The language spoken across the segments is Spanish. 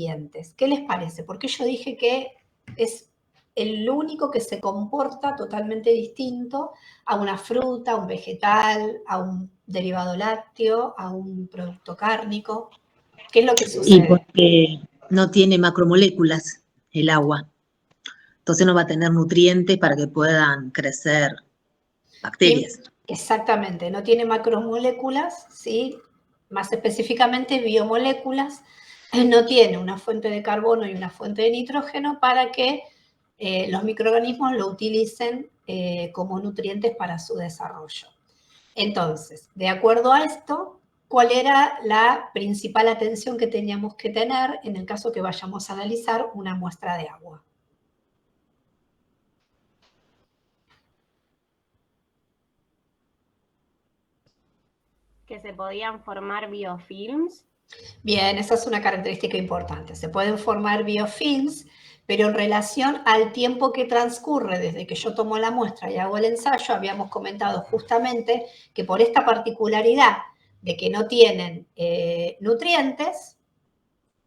siguientes. ¿Qué les parece? Porque yo dije que es el único que se comporta totalmente distinto a una fruta, a un vegetal, a un derivado lácteo, a un producto cárnico. ¿Qué es lo que Y sucede? porque no tiene macromoléculas el agua. Entonces no va a tener nutrientes para que puedan crecer bacterias. Exactamente, no tiene macromoléculas, ¿sí? Más específicamente biomoléculas, no tiene una fuente de carbono y una fuente de nitrógeno para que los microorganismos lo utilicen como nutrientes para su desarrollo. Entonces, de acuerdo a esto, ¿cuál era la principal atención que teníamos que tener en el caso que vayamos a analizar una muestra de agua? Que se podían formar biofilms. Bien, esa es una característica importante. Se pueden formar biofilms, pero en relación al tiempo que transcurre desde que yo tomo la muestra y hago el ensayo, habíamos comentado justamente que por esta particularidad de que no tienen nutrientes,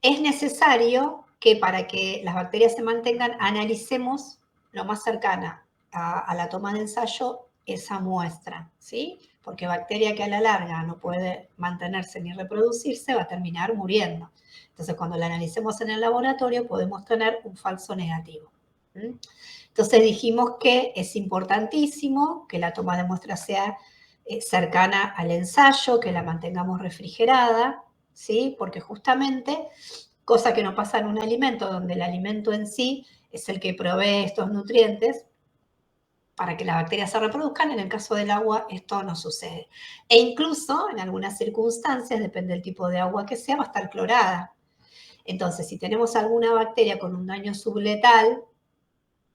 es necesario que para que las bacterias se mantengan, analicemos lo más cercana a la toma de ensayo esa muestra, ¿sí? Porque bacteria que a la larga no puede mantenerse ni reproducirse va a terminar muriendo. Entonces, cuando la analicemos en el laboratorio, podemos tener un falso negativo. Entonces, dijimos que es importantísimo que la toma de muestra sea cercana al ensayo, que la mantengamos refrigerada, ¿sí? Porque justamente, cosa que no pasa en un alimento, donde el alimento en sí es el que provee estos nutrientes, para que las bacterias se reproduzcan, en el caso del agua esto no sucede. E incluso en algunas circunstancias, depende del tipo de agua que sea, va a estar clorada. Entonces, si tenemos alguna bacteria con un daño subletal,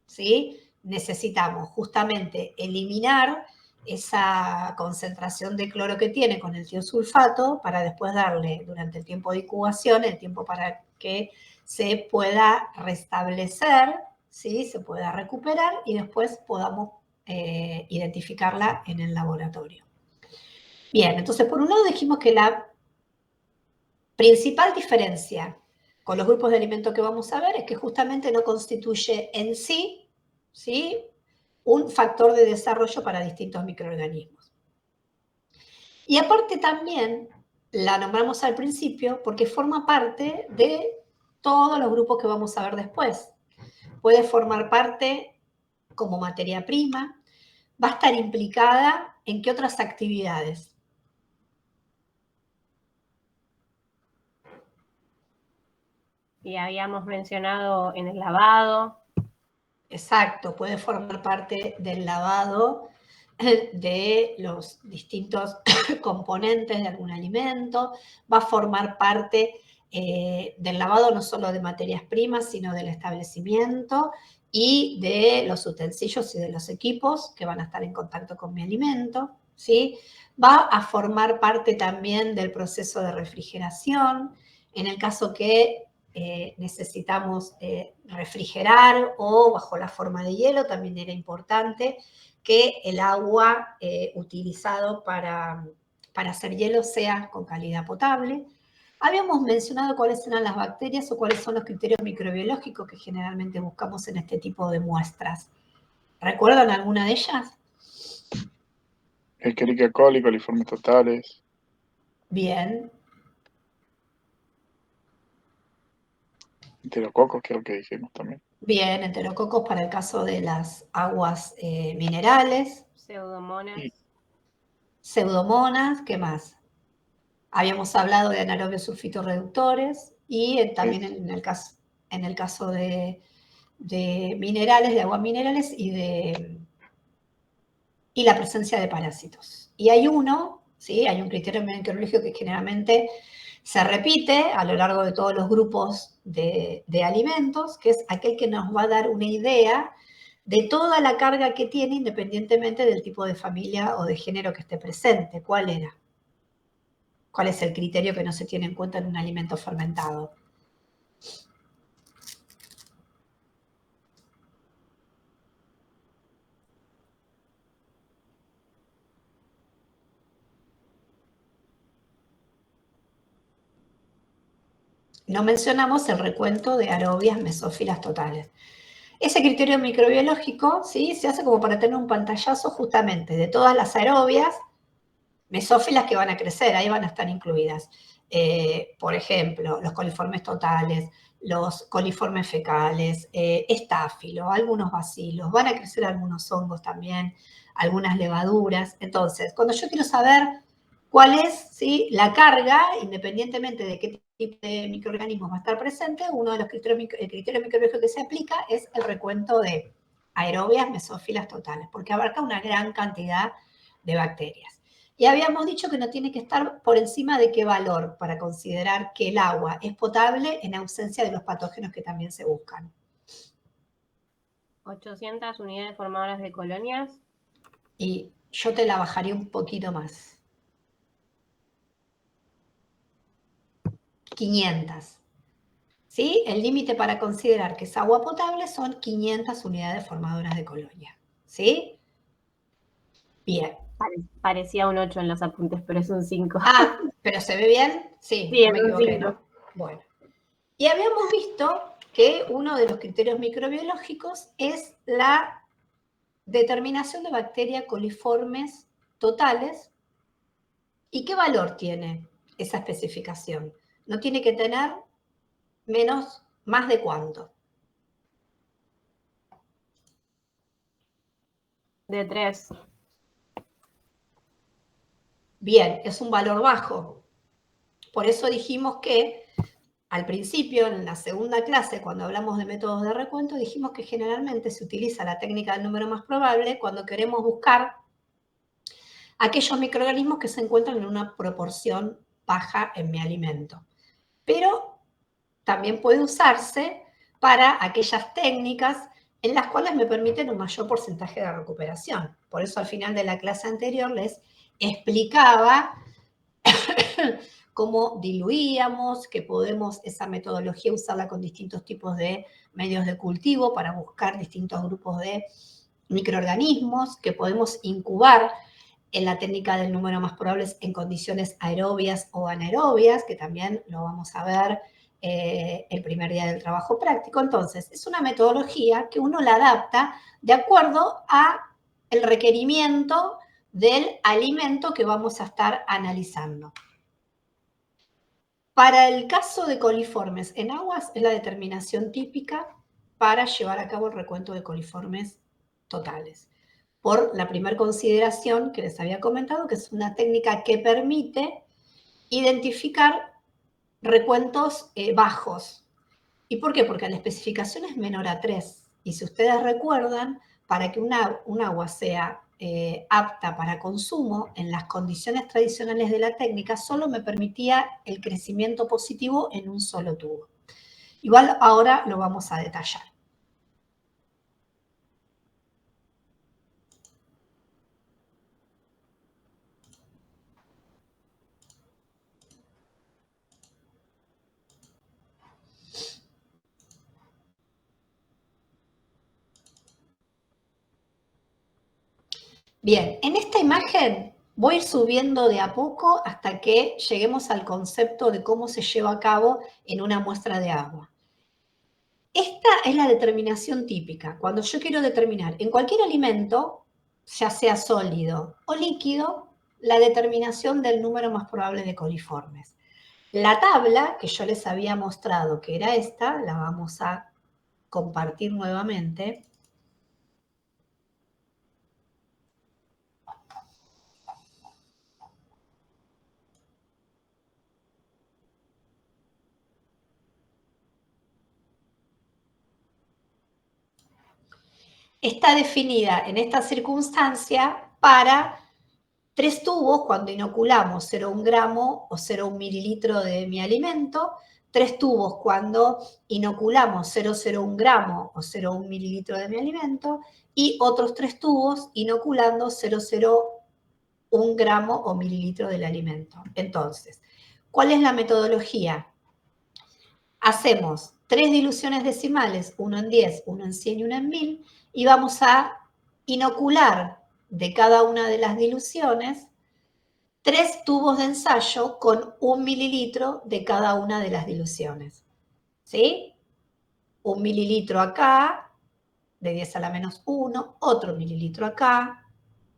¿sí? Necesitamos justamente eliminar esa concentración de cloro que tiene con el tiosulfato para después darle durante el tiempo de incubación, el tiempo para que se pueda restablecer, ¿sí? Se pueda recuperar y después podamos identificarla en el laboratorio. Bien, entonces por un lado dijimos que la principal diferencia con los grupos de alimentos que vamos a ver es que justamente no constituye en sí, ¿sí?, un factor de desarrollo para distintos microorganismos. Y aparte también la nombramos al principio porque forma parte de todos los grupos que vamos a ver después. Puede formar parte como materia prima, va a estar implicada en qué otras actividades. Y habíamos mencionado en el lavado. Exacto, puede formar parte del lavado de los distintos componentes de algún alimento, va a formar parte del lavado no solo de materias primas, sino del establecimiento y de los utensilios y de los equipos que van a estar en contacto con mi alimento, ¿sí? Va a formar parte también del proceso de refrigeración, en el caso que necesitamos refrigerar o bajo la forma de hielo, también era importante que el agua utilizado para hacer hielo sea con calidad potable. Habíamos mencionado cuáles eran las bacterias o cuáles son los criterios microbiológicos que generalmente buscamos en este tipo de muestras. ¿Recuerdan alguna de ellas? Escherichia coli, coliformes totales. Bien. Enterococos, creo que dijimos también. Bien, enterococos para el caso de las aguas minerales. Pseudomonas. Y Pseudomonas, ¿qué más? Habíamos hablado de anaerobios sulfitorreductores y también en el caso de minerales, de aguas minerales y la presencia de parásitos. Y hay uno, ¿sí? Hay un criterio microbiológico que generalmente se repite a lo largo de todos los grupos de alimentos, que es aquel que nos va a dar una idea de toda la carga que tiene independientemente del tipo de familia o de género que esté presente. ¿Cuál era? ¿Cuál es el criterio que no se tiene en cuenta en un alimento fermentado? No mencionamos el recuento de aerobias mesófilas totales. Ese criterio microbiológico, ¿sí?, se hace como para tener un pantallazo justamente de todas las aerobias mesófilas que van a crecer, ahí van a estar incluidas. Por ejemplo, los coliformes totales, los coliformes fecales, estáfilo, algunos bacilos, van a crecer algunos hongos también, algunas levaduras. Entonces, cuando yo quiero saber cuál es, ¿sí?, la carga, independientemente de qué tipo de microorganismos va a estar presente, uno de los criterios, el criterio microbiológico que se aplica es el recuento de aerobias mesófilas totales, porque abarca una gran cantidad de bacterias. Y habíamos dicho que no tiene que estar por encima de qué valor para considerar que el agua es potable en ausencia de los patógenos que también se buscan. 800 unidades formadoras de colonias. Y yo te la bajaría un poquito más. 500. ¿Sí? El límite para considerar que es agua potable son 500 unidades formadoras de colonia. ¿Sí? Bien. Parecía un 8 en los apuntes, pero es un 5. Ah, ¿pero se ve bien? Sí, Sí, no me es un equivoqué, 5. ¿no? Bueno. Y habíamos visto que uno de los criterios microbiológicos es la determinación de bacterias coliformes totales. ¿Y qué valor tiene esa especificación? No tiene que tener más de cuánto. De 3. Bien, es un valor bajo. Por eso dijimos que al principio, en la segunda clase, cuando hablamos de métodos de recuento, dijimos que generalmente se utiliza la técnica del número más probable cuando queremos buscar aquellos microorganismos que se encuentran en una proporción baja en mi alimento. Pero también puede usarse para aquellas técnicas en las cuales me permiten un mayor porcentaje de recuperación. Por eso al final de la clase anterior les explicaba cómo diluíamos, que podemos esa metodología usarla con distintos tipos de medios de cultivo para buscar distintos grupos de microorganismos, que podemos incubar en la técnica del número más probables en condiciones aerobias o anaerobias, que también lo vamos a ver el primer día del trabajo práctico. Entonces, es una metodología que uno la adapta de acuerdo a el requerimiento del alimento que vamos a estar analizando. Para el caso de coliformes en aguas es la determinación típica para llevar a cabo el recuento de coliformes totales. Por la primera consideración que les había comentado, que es una técnica que permite identificar recuentos bajos. ¿Y por qué? Porque la especificación es menor a 3. Y si ustedes recuerdan, para que un agua sea apta para consumo, en las condiciones tradicionales de la técnica, solo me permitía el crecimiento positivo en un solo tubo. Igual ahora lo vamos a detallar. Bien, en esta imagen voy a ir subiendo de a poco hasta que lleguemos al concepto de cómo se lleva a cabo en una muestra de agua. Esta es la determinación típica. Cuando yo quiero determinar en cualquier alimento, ya sea sólido o líquido, la determinación del número más probable de coliformes. La tabla que yo les había mostrado, que era esta, la vamos a compartir nuevamente. Está definida en esta circunstancia para 3 tubos cuando inoculamos 0,1 gramo o 0,1 mililitro de mi alimento, 3 tubos cuando inoculamos 0,01 gramo o 0,1 mililitro de mi alimento y otros 3 tubos inoculando 0,01 gramo o mililitro del alimento. Entonces, ¿cuál es la metodología? Hacemos 3 diluciones decimales, 1 en 10, 1 en 100 y 1 en 1000, y vamos a inocular de cada una de las diluciones 3 tubos de ensayo con 1 mililitro de cada una de las diluciones. ¿Sí? 1 mililitro acá, de 10 a la menos 1, otro mililitro acá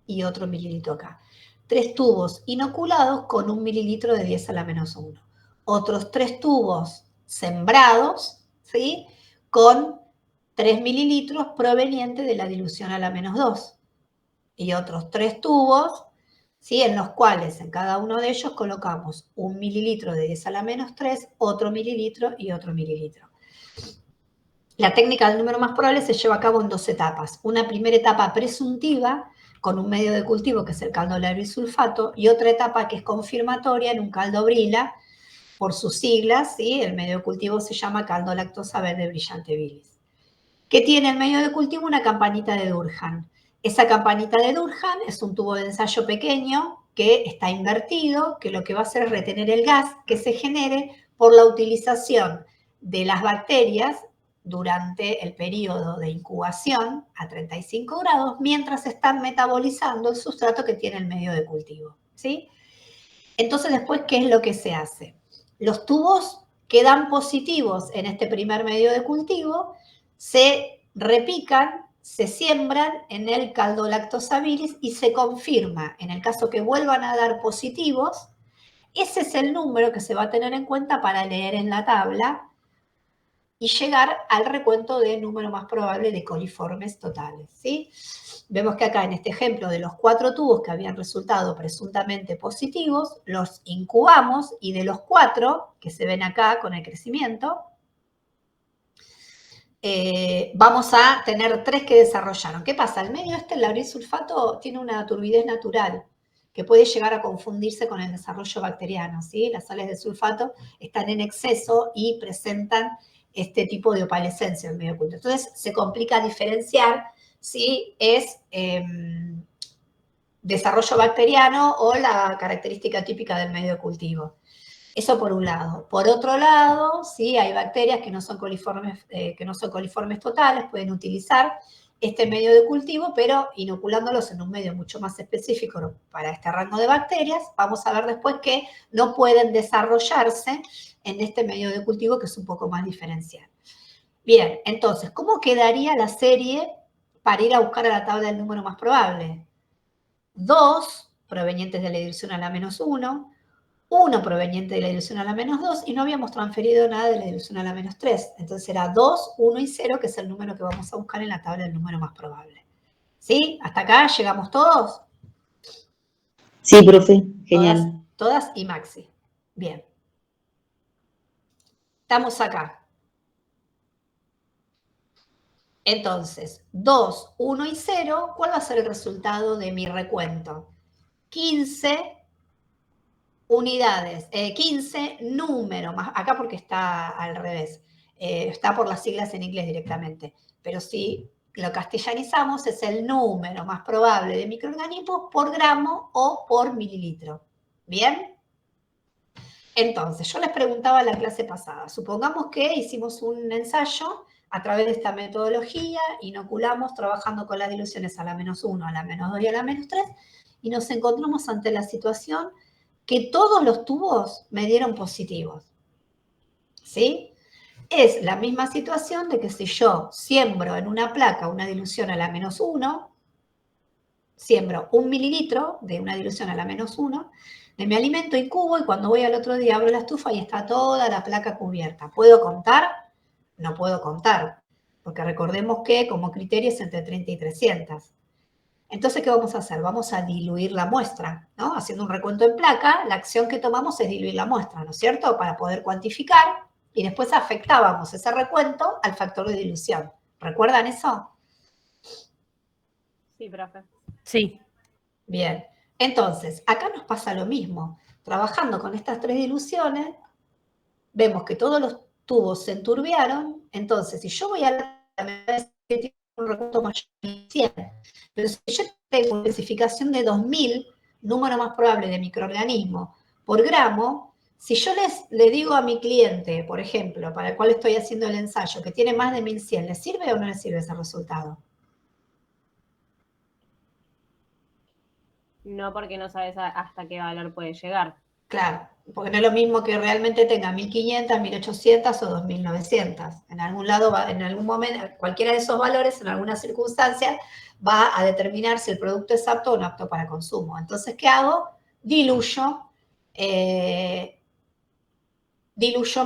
y otro mililitro acá. 3 tubos inoculados con 1 mililitro de 10 a la menos 1. Otros 3 tubos sembrados, ¿sí? Con 3 mililitros provenientes de la dilución a la menos 2. Y otros 3 tubos, ¿sí? En los cuales en cada uno de ellos colocamos 1 mililitro de 10 a la menos 3, otro mililitro y otro mililitro. La técnica del número más probable se lleva a cabo en 2 etapas. Una primera etapa presuntiva, con un medio de cultivo que es el caldo laurisulfato, y otra etapa que es confirmatoria en un caldo brila, por sus siglas, ¿sí? El medio de cultivo se llama caldo lactosa verde brillante bilis. ¿Qué tiene el medio de cultivo? Una campanita de Durhan. Esa campanita de Durhan es un tubo de ensayo pequeño que está invertido, que lo que va a hacer es retener el gas que se genere por la utilización de las bacterias durante el periodo de incubación a 35 grados, mientras están metabolizando el sustrato que tiene el medio de cultivo, ¿sí? Entonces, después, ¿qué es lo que se hace? Los tubos quedan positivos en este primer medio de cultivo, se repican, se siembran en el caldo lactosa bilis y se confirma, en el caso que vuelvan a dar positivos, ese es el número que se va a tener en cuenta para leer en la tabla y llegar al recuento de número más probable de coliformes totales, ¿sí? Vemos que acá en este ejemplo de los 4 tubos que habían resultado presuntamente positivos, los incubamos y de los 4 que se ven acá con el crecimiento, vamos a tener 3 que desarrollaron. ¿Qué pasa? El medio el laurisulfato tiene una turbidez natural que puede llegar a confundirse con el desarrollo bacteriano, ¿sí? Las sales de sulfato están en exceso y presentan este tipo de opalescencia en el medio oculto. Entonces, se complica diferenciar si es desarrollo bacteriano o la característica típica del medio de cultivo. Eso por un lado. Por otro lado, sí, hay bacterias que no son coliformes totales, pueden utilizar este medio de cultivo, pero inoculándolos en un medio mucho más específico para este rango de bacterias, vamos a ver después que no pueden desarrollarse en este medio de cultivo que es un poco más diferencial. Bien, entonces, ¿cómo quedaría la serie para ir a buscar a la tabla del número más probable? 2 provenientes de la dilución a la menos 1, 1 proveniente de la dilución a la menos 2 y no habíamos transferido nada de la dilución a la menos 3. Entonces era 2, 1 y 0, que es el número que vamos a buscar en la tabla del número más probable. ¿Sí? ¿Hasta acá llegamos todos? Sí, profe, genial. Todas y Maxi. Bien. Estamos acá. Entonces, 2, 1 y 0, ¿cuál va a ser el resultado de mi recuento? 15 unidades, 15 número, más acá porque está al revés, está por las siglas en inglés directamente, pero si lo castellanizamos es el número más probable de microorganismos por gramo o por mililitro. ¿Bien? Entonces, yo les preguntaba en la clase pasada, supongamos que hicimos un ensayo a través de esta metodología, inoculamos trabajando con las diluciones a la menos 1, a la menos 2 y a la menos 3, y nos encontramos ante la situación que todos los tubos me dieron positivos. ¿Sí? Es la misma situación de que si yo siembro en una placa una dilución a la menos 1, siembro 1 mililitro de una dilución a la menos 1 de mi alimento, incubo y cuando voy al otro día abro la estufa y está toda la placa cubierta. ¿Puedo contar? No puedo contar, porque recordemos que como criterio es entre 30 y 300. Entonces, ¿qué vamos a hacer? Vamos a diluir la muestra, ¿no? Haciendo un recuento en placa, la acción que tomamos es diluir la muestra, ¿no es cierto? Para poder cuantificar y después afectábamos ese recuento al factor de dilución. ¿Recuerdan eso? Sí, profe. Sí. Bien. Entonces, acá nos pasa lo mismo. Trabajando con estas 3 diluciones, vemos que todos los tubos se enturbiaron. Entonces, si yo voy a la un recuento mayor de 100, pero si yo tengo una especificación de 2000, número más probable de microorganismo por gramo, si yo le digo a mi cliente, por ejemplo, para el cual estoy haciendo el ensayo, que tiene más de 1100, ¿le sirve o no le sirve ese resultado? No, porque no sabes hasta qué valor puede llegar. Claro, porque no es lo mismo que realmente tenga 1500, 1800 o 2900. En algún lado, en algún momento, cualquiera de esos valores, en alguna circunstancia, va a determinar si el producto es apto o no apto para consumo. Entonces, ¿qué hago? Diluyo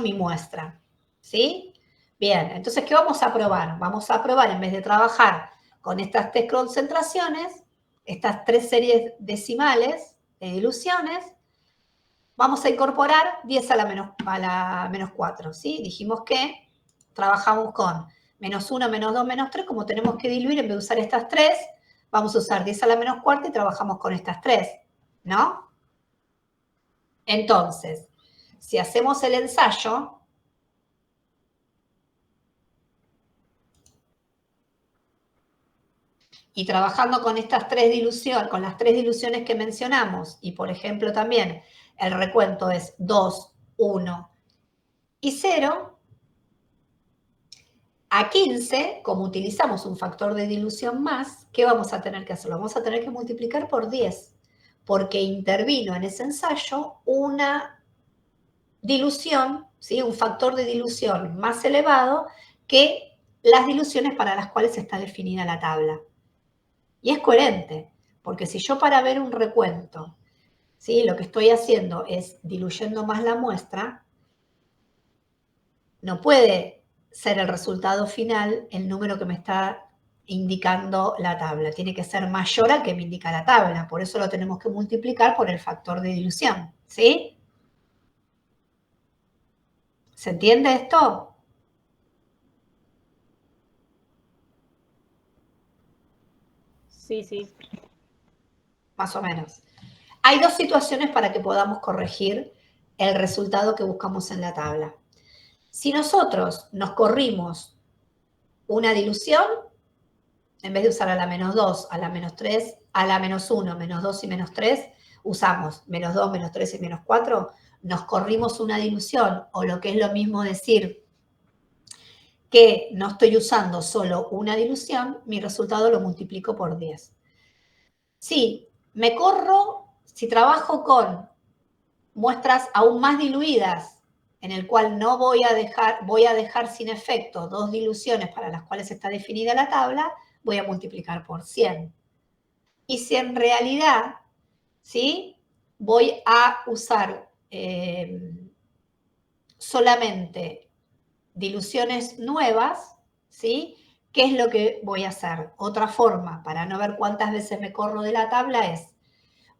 mi muestra, ¿sí? Bien, entonces, ¿qué vamos a probar? Vamos a probar, en vez de trabajar con estas 3 concentraciones, estas 3 series decimales de diluciones, vamos a incorporar 10 a la menos 4, ¿sí? Dijimos que trabajamos con menos 1, menos 2, menos 3, como tenemos que diluir, en vez de usar estas 3, vamos a usar 10 a la menos cuarta y trabajamos con estas 3, ¿no? Entonces, si hacemos el ensayo, y trabajando con estas 3 diluciones, con las 3 diluciones que mencionamos, y por ejemplo también el recuento es 2, 1 y 0, a 15, como utilizamos un factor de dilución más, ¿qué vamos a tener que hacer? Lo vamos a tener que multiplicar por 10, porque intervino en ese ensayo una dilución, ¿sí? Un factor de dilución más elevado que las diluciones para las cuales está definida la tabla. Y es coherente, porque si yo para ver un recuento, ¿sí? Lo que estoy haciendo es diluyendo más la muestra, no puede ser el resultado final el número que me está indicando la tabla. Tiene que ser mayor al que me indica la tabla. Por eso lo tenemos que multiplicar por el factor de dilución. ¿Sí? ¿Se entiende esto? Sí, sí. Más o menos. Hay 2 situaciones para que podamos corregir el resultado que buscamos en la tabla. Si nosotros nos corrimos una dilución, en vez de usar a la menos 2, a la menos 3, a la menos 1, menos 2 y menos 3, usamos menos 2, menos 3 y menos 4, nos corrimos una dilución, o lo que es lo mismo decir que no estoy usando solo una dilución, mi resultado lo multiplico por 10. Si me corro, si trabajo con muestras aún más diluidas, en el cual no voy a dejar sin efecto 2 diluciones para las cuales está definida la tabla, voy a multiplicar por 100. Y si en realidad, ¿sí? Voy a usar solamente diluciones nuevas, ¿sí? ¿Qué es lo que voy a hacer? Otra forma, para no ver cuántas veces me corro de la tabla, es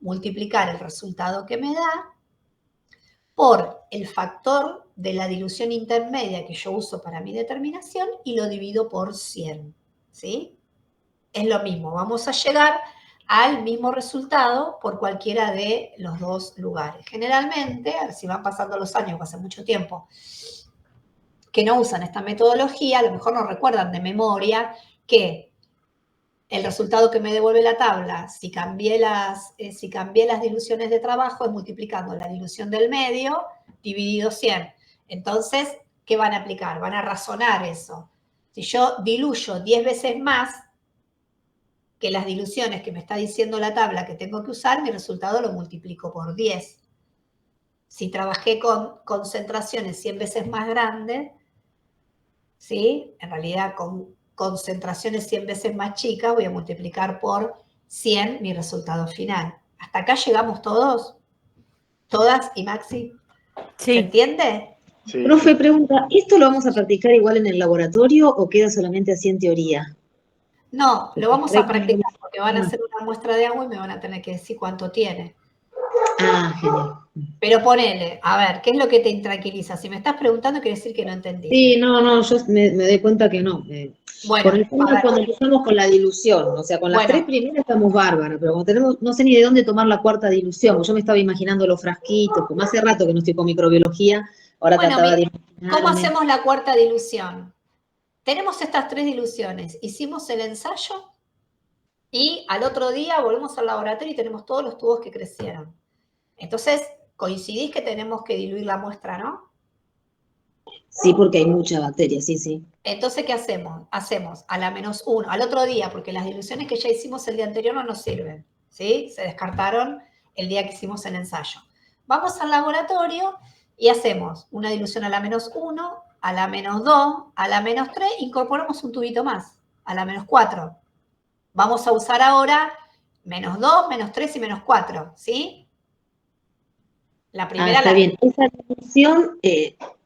multiplicar el resultado que me da por el factor de la dilución intermedia que yo uso para mi determinación y lo divido por 100, ¿sí? Es lo mismo, vamos a llegar al mismo resultado por cualquiera de los 2 lugares. Generalmente, si van pasando los años, hace mucho tiempo que no usan esta metodología, a lo mejor no recuerdan de memoria que el resultado que me devuelve la tabla, si cambié las diluciones de trabajo, es multiplicando la dilución del medio dividido 100. Entonces, ¿qué van a aplicar? Van a razonar eso. Si yo diluyo 10 veces más que las diluciones que me está diciendo la tabla que tengo que usar, mi resultado lo multiplico por 10. Si trabajé con concentraciones 100 veces más grandes, ¿sí? En realidad con concentraciones 100 veces más chicas, voy a multiplicar por 100 mi resultado final. ¿Hasta acá llegamos todos? ¿Todas y Maxi? Sí. ¿Se entiende? Sí, Profe, sí. pregunta, ¿esto lo vamos a practicar igual en el laboratorio o queda solamente así en teoría? No, lo vamos a practicar porque van a Ah. hacer una muestra de agua y me van a tener que decir cuánto tiene. Ah, genial. Pero ponele, a ver, ¿qué es lo que te intranquiliza? Si me estás preguntando, quiere decir que no entendiste. Sí, no, yo me doy cuenta que no. Bueno, Por el a tema ver. cuando empezamos con la dilución, o sea, con las Bueno. 3 primeras estamos bárbaros, pero cuando tenemos, no sé ni de dónde tomar la 4ª dilución, porque yo me estaba imaginando los frasquitos, como hace rato que no estoy con microbiología, ahora Bueno, trataba de ¿cómo imaginarme. hacemos la 4ª dilución? Tenemos estas 3 diluciones, hicimos el ensayo y al otro día volvemos al laboratorio y tenemos todos los tubos que crecieron. Entonces, coincidís que tenemos que diluir la muestra, ¿no? Sí, porque hay mucha bacteria, sí, sí. Entonces, ¿qué hacemos? Hacemos a la menos 1, al otro día, porque las diluciones que ya hicimos el día anterior no nos sirven. ¿sí? Se descartaron el día que hicimos el ensayo. Vamos al laboratorio y hacemos una dilución a la -1, a la -2, a la -3, incorporamos un tubito más, a la -4. Vamos a usar ahora -2, -3 y -4, ¿sí? La primera está bien. Esa dilución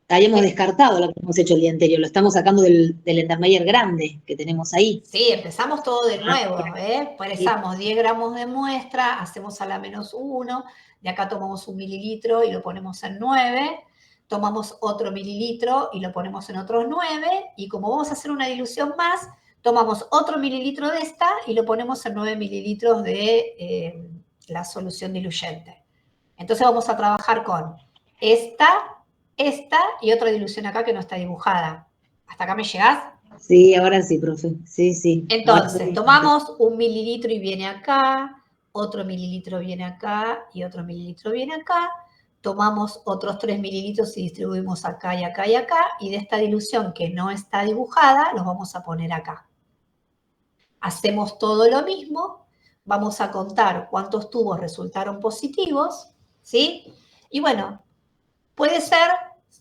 habíamos descartado la que hemos hecho el día anterior. Lo estamos sacando del Endermeyer grande que tenemos ahí. Sí, empezamos todo de nuevo, ¿eh? Empezamos 10 gramos de muestra, hacemos a la -1, de acá tomamos 1 mililitro y lo ponemos en 9, tomamos otro mililitro y lo ponemos en otros 9, y como vamos a hacer una dilución más, tomamos otro mililitro de esta y lo ponemos en 9 mililitros de la solución diluyente. Entonces vamos a trabajar con esta y otra dilución acá que no está dibujada. ¿Hasta acá me llegás? Sí, ahora sí, profe. Sí, sí. Entonces, tomamos 1 mililitro y viene acá, otro mililitro viene acá y otro mililitro viene acá. Tomamos otros 3 mililitros y distribuimos acá y acá y acá. Y de esta dilución que no está dibujada, los vamos a poner acá. Hacemos todo lo mismo. Vamos a contar cuántos tubos resultaron positivos, ¿sí? Y bueno, puede ser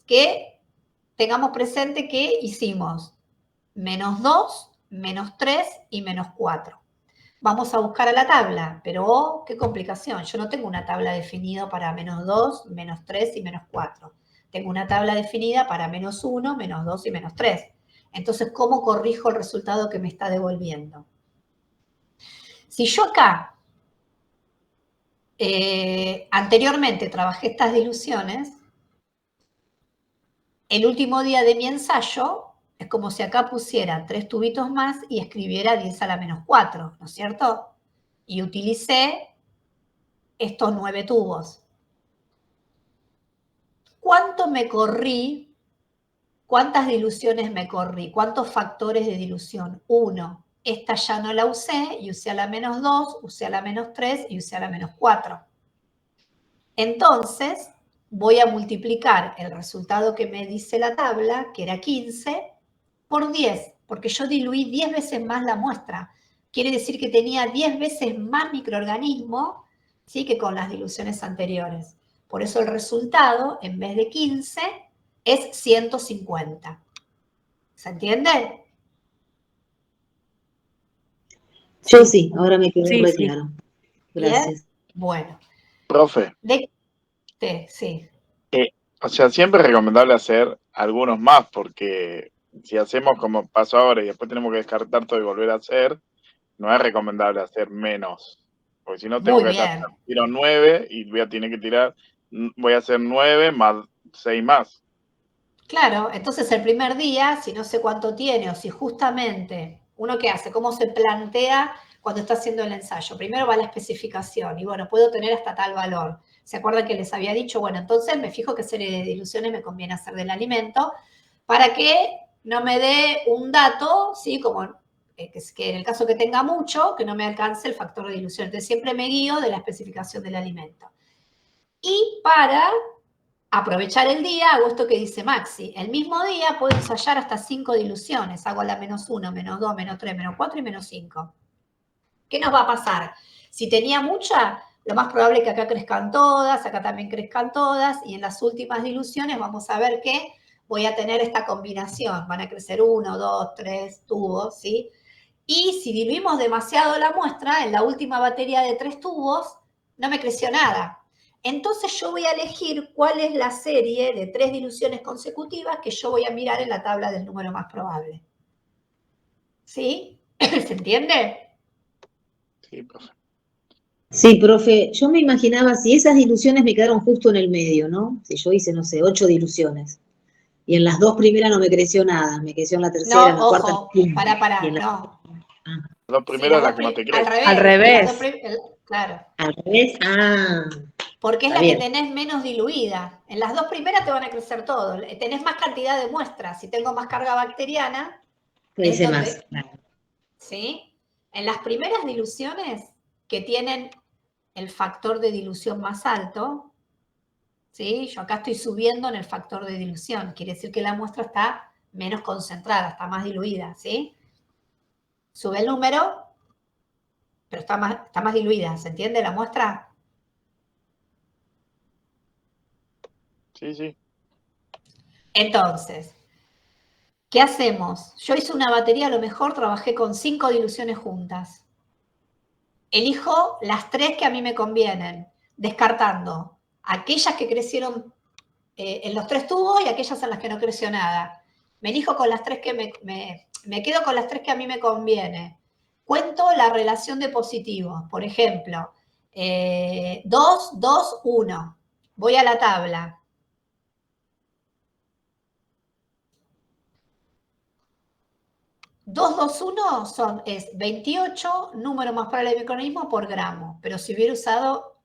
que tengamos presente que hicimos -2, -3 y -4. Vamos a buscar a la tabla, pero oh, qué complicación. Yo no tengo una tabla definida para -2, -3 y -4. Tengo una tabla definida para -1, -2 y -3. Entonces, ¿cómo corrijo el resultado que me está devolviendo? Si yo acá anteriormente trabajé estas diluciones, el último día de mi ensayo es como si acá pusiera 3 tubitos más y escribiera 10 a la -4, ¿no es cierto? Y utilicé estos 9 tubos. ¿Cuánto me corrí? ¿Cuántas diluciones me corrí? ¿Cuántos factores de dilución? 1. Esta ya no la usé y usé a la -2, usé a la -3 y usé a la -4. Entonces, voy a multiplicar el resultado que me dice la tabla, que era 15, por 10, porque yo diluí 10 veces más la muestra. Quiere decir que tenía 10 veces más microorganismo, ¿sí?, que con las diluciones anteriores. Por eso el resultado, en vez de 15, es 150. ¿Se entiende? Yo sí, ahora me quedó Sí, re sí. claro. ¿Bien? Gracias. Bueno. Profe, Sí. o sea, siempre es recomendable hacer algunos más, porque si hacemos como pasó ahora y después tenemos que descartar todo y volver a hacer, no es recomendable hacer menos. Porque si no tengo Muy que bien. tiro 9 y voy a tener que tirar, voy a hacer 9 más 6 más. Claro, entonces el primer día, si no sé cuánto tiene o si justamente uno qué hace, cómo se plantea cuando está haciendo el ensayo. Primero va la especificación y bueno, puedo tener hasta tal valor. ¿Se acuerdan que les había dicho? Bueno, entonces me fijo qué serie de diluciones me conviene hacer del alimento para que no me dé un dato, ¿sí? Como que en el caso que tenga mucho, que no me alcance el factor de dilución. Entonces siempre me guío de la especificación del alimento. Y para aprovechar el día, hago esto que dice Maxi. El mismo día puedo ensayar hasta 5 diluciones. Hago la -1, -2, -3, -4 y -5. ¿Qué nos va a pasar? Si tenía mucha, lo más probable es que acá crezcan todas, acá también crezcan todas, y en las últimas diluciones vamos a ver que voy a tener esta combinación. Van a crecer 1, 2, 3 tubos, ¿sí? Y si diluimos demasiado la muestra, en la última batería de 3 tubos, no me creció nada. Entonces yo voy a elegir cuál es la serie de 3 diluciones consecutivas que yo voy a mirar en la tabla del número más probable. ¿Sí? ¿Se entiende? Sí, profe. Sí, profe, yo me imaginaba si esas diluciones me quedaron justo en el medio, ¿no? Si yo hice, no sé, 8 diluciones. Y en las 2 primeras no me creció nada, me creció en la tercera, en No, la cuarta, en la ojo, quinta. Y pará, en la... no. Ah, Lo Sí, primero es la que más te al crece. Al revés. revés. Claro. al revés, Porque es está la que bien. tenés menos diluida. En las 2 primeras te van a crecer todo. Tenés más cantidad de muestras. Si tengo más carga bacteriana, es Crece más, donde, claro. ¿sí? En las primeras diluciones que tienen el factor de dilución más alto, ¿sí? Yo acá estoy subiendo en el factor de dilución. Quiere decir que la muestra está menos concentrada, está más diluida, ¿sí? Sube el número. pero está más diluida, ¿se entiende la muestra? Sí, sí. Entonces, ¿qué hacemos? Yo hice una batería, a lo mejor trabajé con 5 diluciones juntas. Elijo las 3 que a mí me convienen, descartando aquellas que crecieron en los 3 tubos y aquellas en las que no creció nada. Me elijo con las 3 que me quedo con las 3 que a mí me conviene. Cuento la relación de positivos. Por ejemplo, 2, 2, 1. Voy a la tabla. 2, 2, 1 es 28, número más probable de microorganismo por gramo. Pero si hubiera usado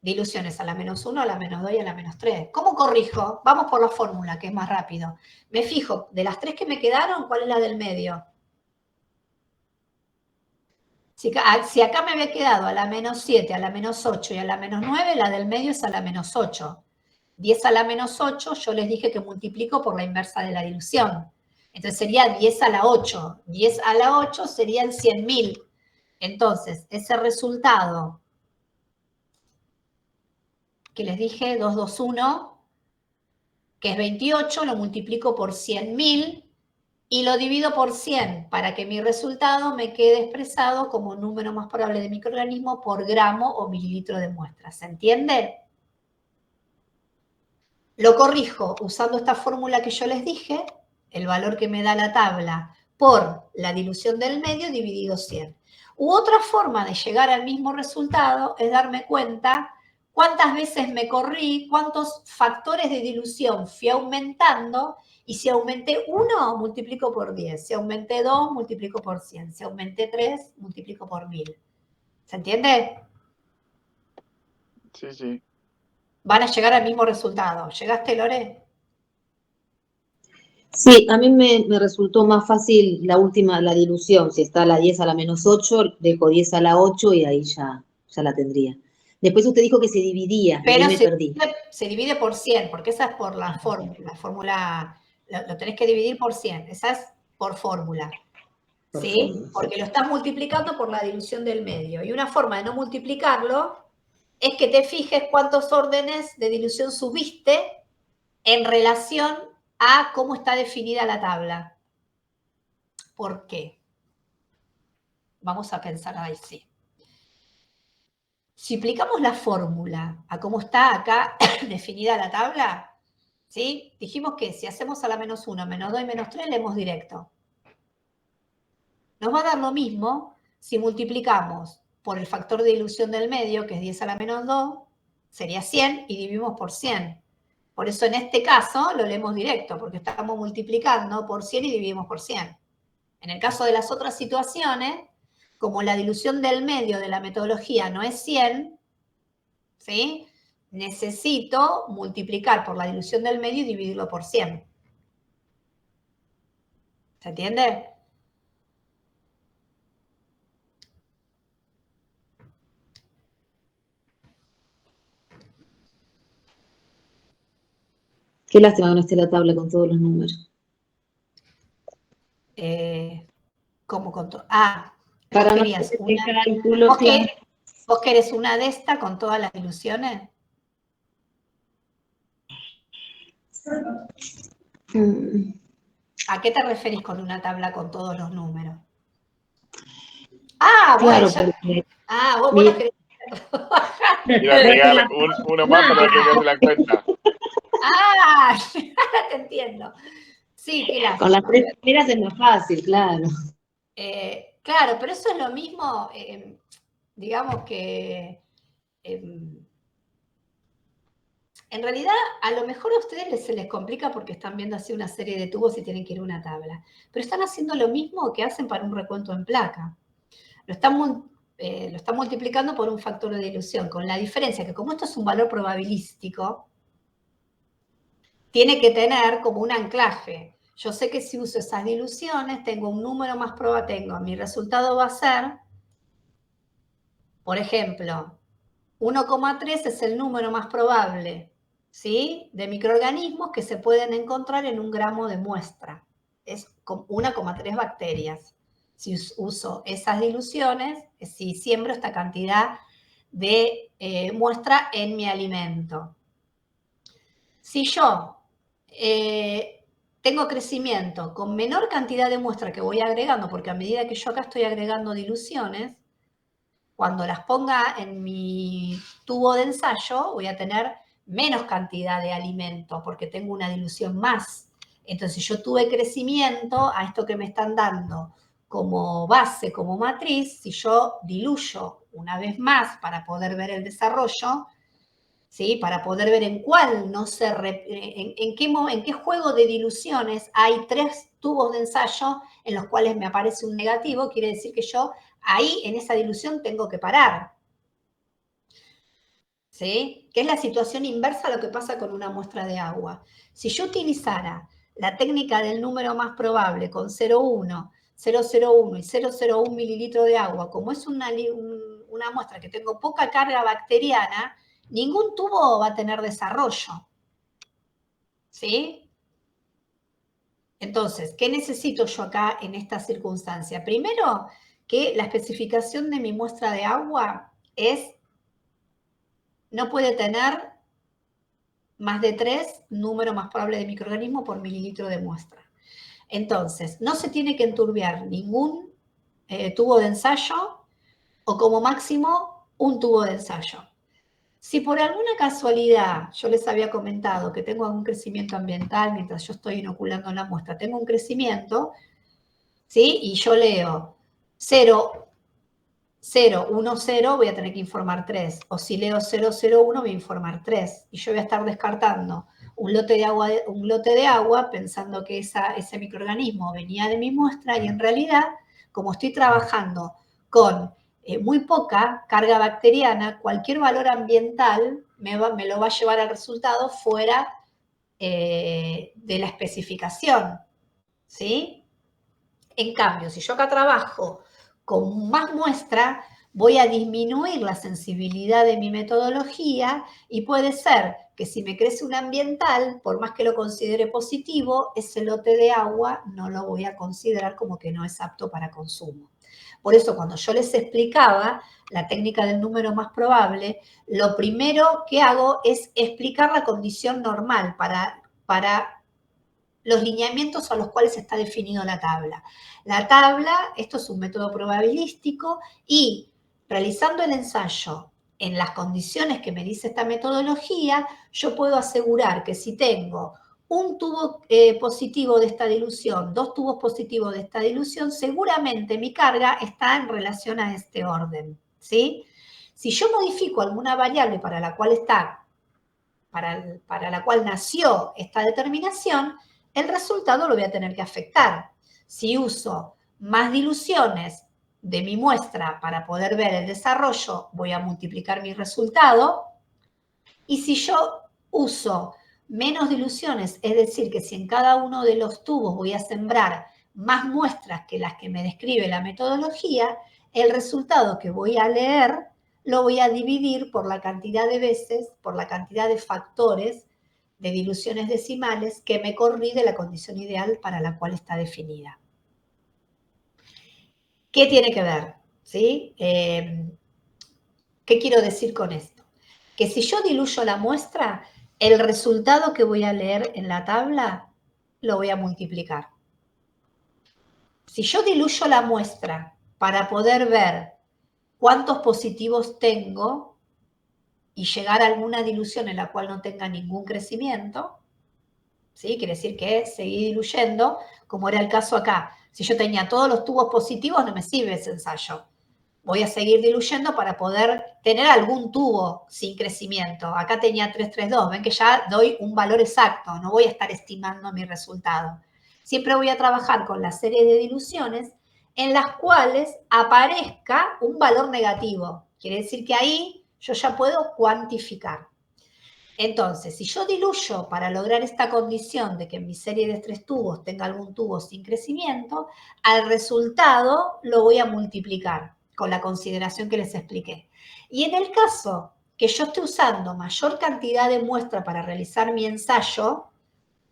diluciones a la -1, a la -2 y a la -3. ¿Cómo corrijo? Vamos por la fórmula, que es más rápido. Me fijo, de las 3 que me quedaron, ¿cuál es la del medio? Si acá me había quedado a la -7, a la -8 y a la -9, la del medio es a la -8. 10 a la -8, yo les dije que multiplico por la inversa de la dilución. Entonces sería 10 a la 8. 10 a la 8 serían 100.000. Entonces, ese resultado que les dije, 221, que es 28, lo multiplico por 100.000 y lo divido por 100 para que mi resultado me quede expresado como número más probable de microorganismo por gramo o mililitro de muestra. ¿Se entiende? Lo corrijo usando esta fórmula que yo les dije, el valor que me da la tabla por la dilución del medio dividido 100. U otra forma de llegar al mismo resultado es darme cuenta cuántas veces me corrí, cuántos factores de dilución fui aumentando, y si aumenté 1, multiplico por 10. Si aumenté 2, multiplico por 100. Si aumenté 3, multiplico por 1000. ¿Se entiende? Sí, sí. Van a llegar al mismo resultado. ¿Llegaste, Lore? Sí, a mí me resultó más fácil la última, la dilución. Si está la 10 a la -8, dejo 10 a la 8 y ahí ya la tendría. Después usted dijo que se dividía, y ahí Pero me perdí. se divide por 100, porque esa es por la fórmula. La fórmula lo tenés que dividir por 100. Esa es por fórmula. Por ¿Sí? favor. Porque lo estás multiplicando por la dilución del medio. Y una forma de no multiplicarlo es que te fijes cuántos órdenes de dilución subiste en relación a cómo está definida la tabla. ¿Por qué? Vamos a pensar ahí, sí. Si aplicamos la fórmula a cómo está acá definida la tabla, ¿sí? Dijimos que si hacemos a la -1, -2 y -3, leemos directo. Nos va a dar lo mismo si multiplicamos por el factor de dilución del medio, que es 10 a la -2, sería 100, y dividimos por 100. Por eso en este caso lo leemos directo, porque estamos multiplicando por 100 y dividimos por 100. En el caso de las otras situaciones, como la dilución del medio de la metodología no es 100, ¿sí? Necesito multiplicar por la dilución del medio y dividirlo por 100. ¿Se entiende? Qué lástima que no esté la tabla con todos los números. ¿Cómo con todo? Ah, vos Para no querías hacer una. este cálculo, claro. ¿Vos querés una de esta con todas las diluciones? ¿A qué te referís con una tabla con todos los números? Ah, Claro, bueno, porque vos las querés. Ir a agregar uno más para que hacer la cuenta. Ah, ahora te entiendo. Sí, qué con las lástima. 3 primeras es más fácil, claro. Claro, pero eso es lo mismo, digamos que en realidad a lo mejor a ustedes se les complica porque están viendo así una serie de tubos y tienen que ir a una tabla, pero están haciendo lo mismo que hacen para un recuento en placa. Lo están multiplicando por un factor de dilución, con la diferencia que como esto es un valor probabilístico, tiene que tener como un anclaje. Yo sé que si uso esas diluciones, tengo un número más probable, mi resultado va a ser, por ejemplo, 1,3 es el número más probable, ¿sí?, de microorganismos que se pueden encontrar en un gramo de muestra. Es 1,3 bacterias. si uso esas diluciones, si siembro esta cantidad de muestra en mi alimento. Si yo tengo crecimiento con menor cantidad de muestra que voy agregando, porque a medida que yo acá estoy agregando diluciones, cuando las ponga en mi tubo de ensayo, voy a tener menos cantidad de alimento, porque tengo una dilución más. Entonces, yo tuve crecimiento a esto que me están dando como base, como matriz. Si yo diluyo una vez más para poder ver el desarrollo, ¿sí? Para poder ver en cuál no se en qué juego de diluciones hay 3 tubos de ensayo en los cuales me aparece un negativo, quiere decir que yo ahí en esa dilución tengo que parar. ¿Sí? Que es la situación inversa a lo que pasa con una muestra de agua. Si yo utilizara la técnica del número más probable con 0,1, 0,01 y 0,01 mililitros de agua, como es una muestra que tengo poca carga bacteriana, ningún tubo va a tener desarrollo. ¿Sí? Entonces, ¿qué necesito yo acá en esta circunstancia? Primero, que la especificación de mi muestra de agua no puede tener más de 3 número más probable de microorganismo por mililitro de muestra. Entonces, no se tiene que enturbiar ningún tubo de ensayo o como máximo un tubo de ensayo. Si por alguna casualidad yo les había comentado que tengo algún crecimiento ambiental mientras yo estoy inoculando la muestra, tengo un crecimiento, ¿sí? Y yo leo 0, 0, 1, 0, voy a tener que informar 3. O si leo 0, 0, 1, voy a informar 3. Y yo voy a estar descartando un lote de agua pensando que ese microorganismo venía de mi muestra y en realidad, como estoy trabajando con muy poca carga bacteriana, cualquier valor ambiental me lo va a llevar al resultado fuera de la especificación, ¿sí? En cambio, si yo acá trabajo con más muestra, voy a disminuir la sensibilidad de mi metodología y puede ser que si me crece un ambiental, por más que lo considere positivo, ese lote de agua no lo voy a considerar como que no es apto para consumo. Por eso, cuando yo les explicaba la técnica del número más probable, lo primero que hago es explicar la condición normal para los lineamientos a los cuales está definido la tabla. La tabla, esto es un método probabilístico y realizando el ensayo en las condiciones que me dice esta metodología, yo puedo asegurar que si tengo un tubo positivo de esta dilución, 2 tubos positivos de esta dilución, seguramente mi carga está en relación a este orden, ¿sí? Si yo modifico alguna variable para la cual para la cual nació esta determinación, el resultado lo voy a tener que afectar. Si uso más diluciones de mi muestra para poder ver el desarrollo, voy a multiplicar mi resultado. Y si yo uso menos diluciones, es decir, que si en cada uno de los tubos voy a sembrar más muestras que las que me describe la metodología, el resultado que voy a leer lo voy a dividir por la cantidad de veces, por la cantidad de factores de diluciones decimales que me corrí de la condición ideal para la cual está definida. ¿Qué tiene que ver? ¿Sí? ¿Qué quiero decir con esto? Que si yo diluyo la muestra, el resultado que voy a leer en la tabla lo voy a multiplicar. Si yo diluyo la muestra para poder ver cuántos positivos tengo y llegar a alguna dilución en la cual no tenga ningún crecimiento, ¿sí? Quiere decir que seguí diluyendo, como era el caso acá. Si yo tenía todos los tubos positivos, no me sirve ese ensayo. Voy a seguir diluyendo para poder tener algún tubo sin crecimiento. Acá tenía 332, ven que ya doy un valor exacto, no voy a estar estimando mi resultado. Siempre voy a trabajar con la serie de diluciones en las cuales aparezca un valor negativo. Quiere decir que ahí yo ya puedo cuantificar. Entonces, si yo diluyo para lograr esta condición de que en mi serie de 3 tubos tenga algún tubo sin crecimiento, al resultado lo voy a multiplicar con la consideración que les expliqué. Y en el caso que yo esté usando mayor cantidad de muestra para realizar mi ensayo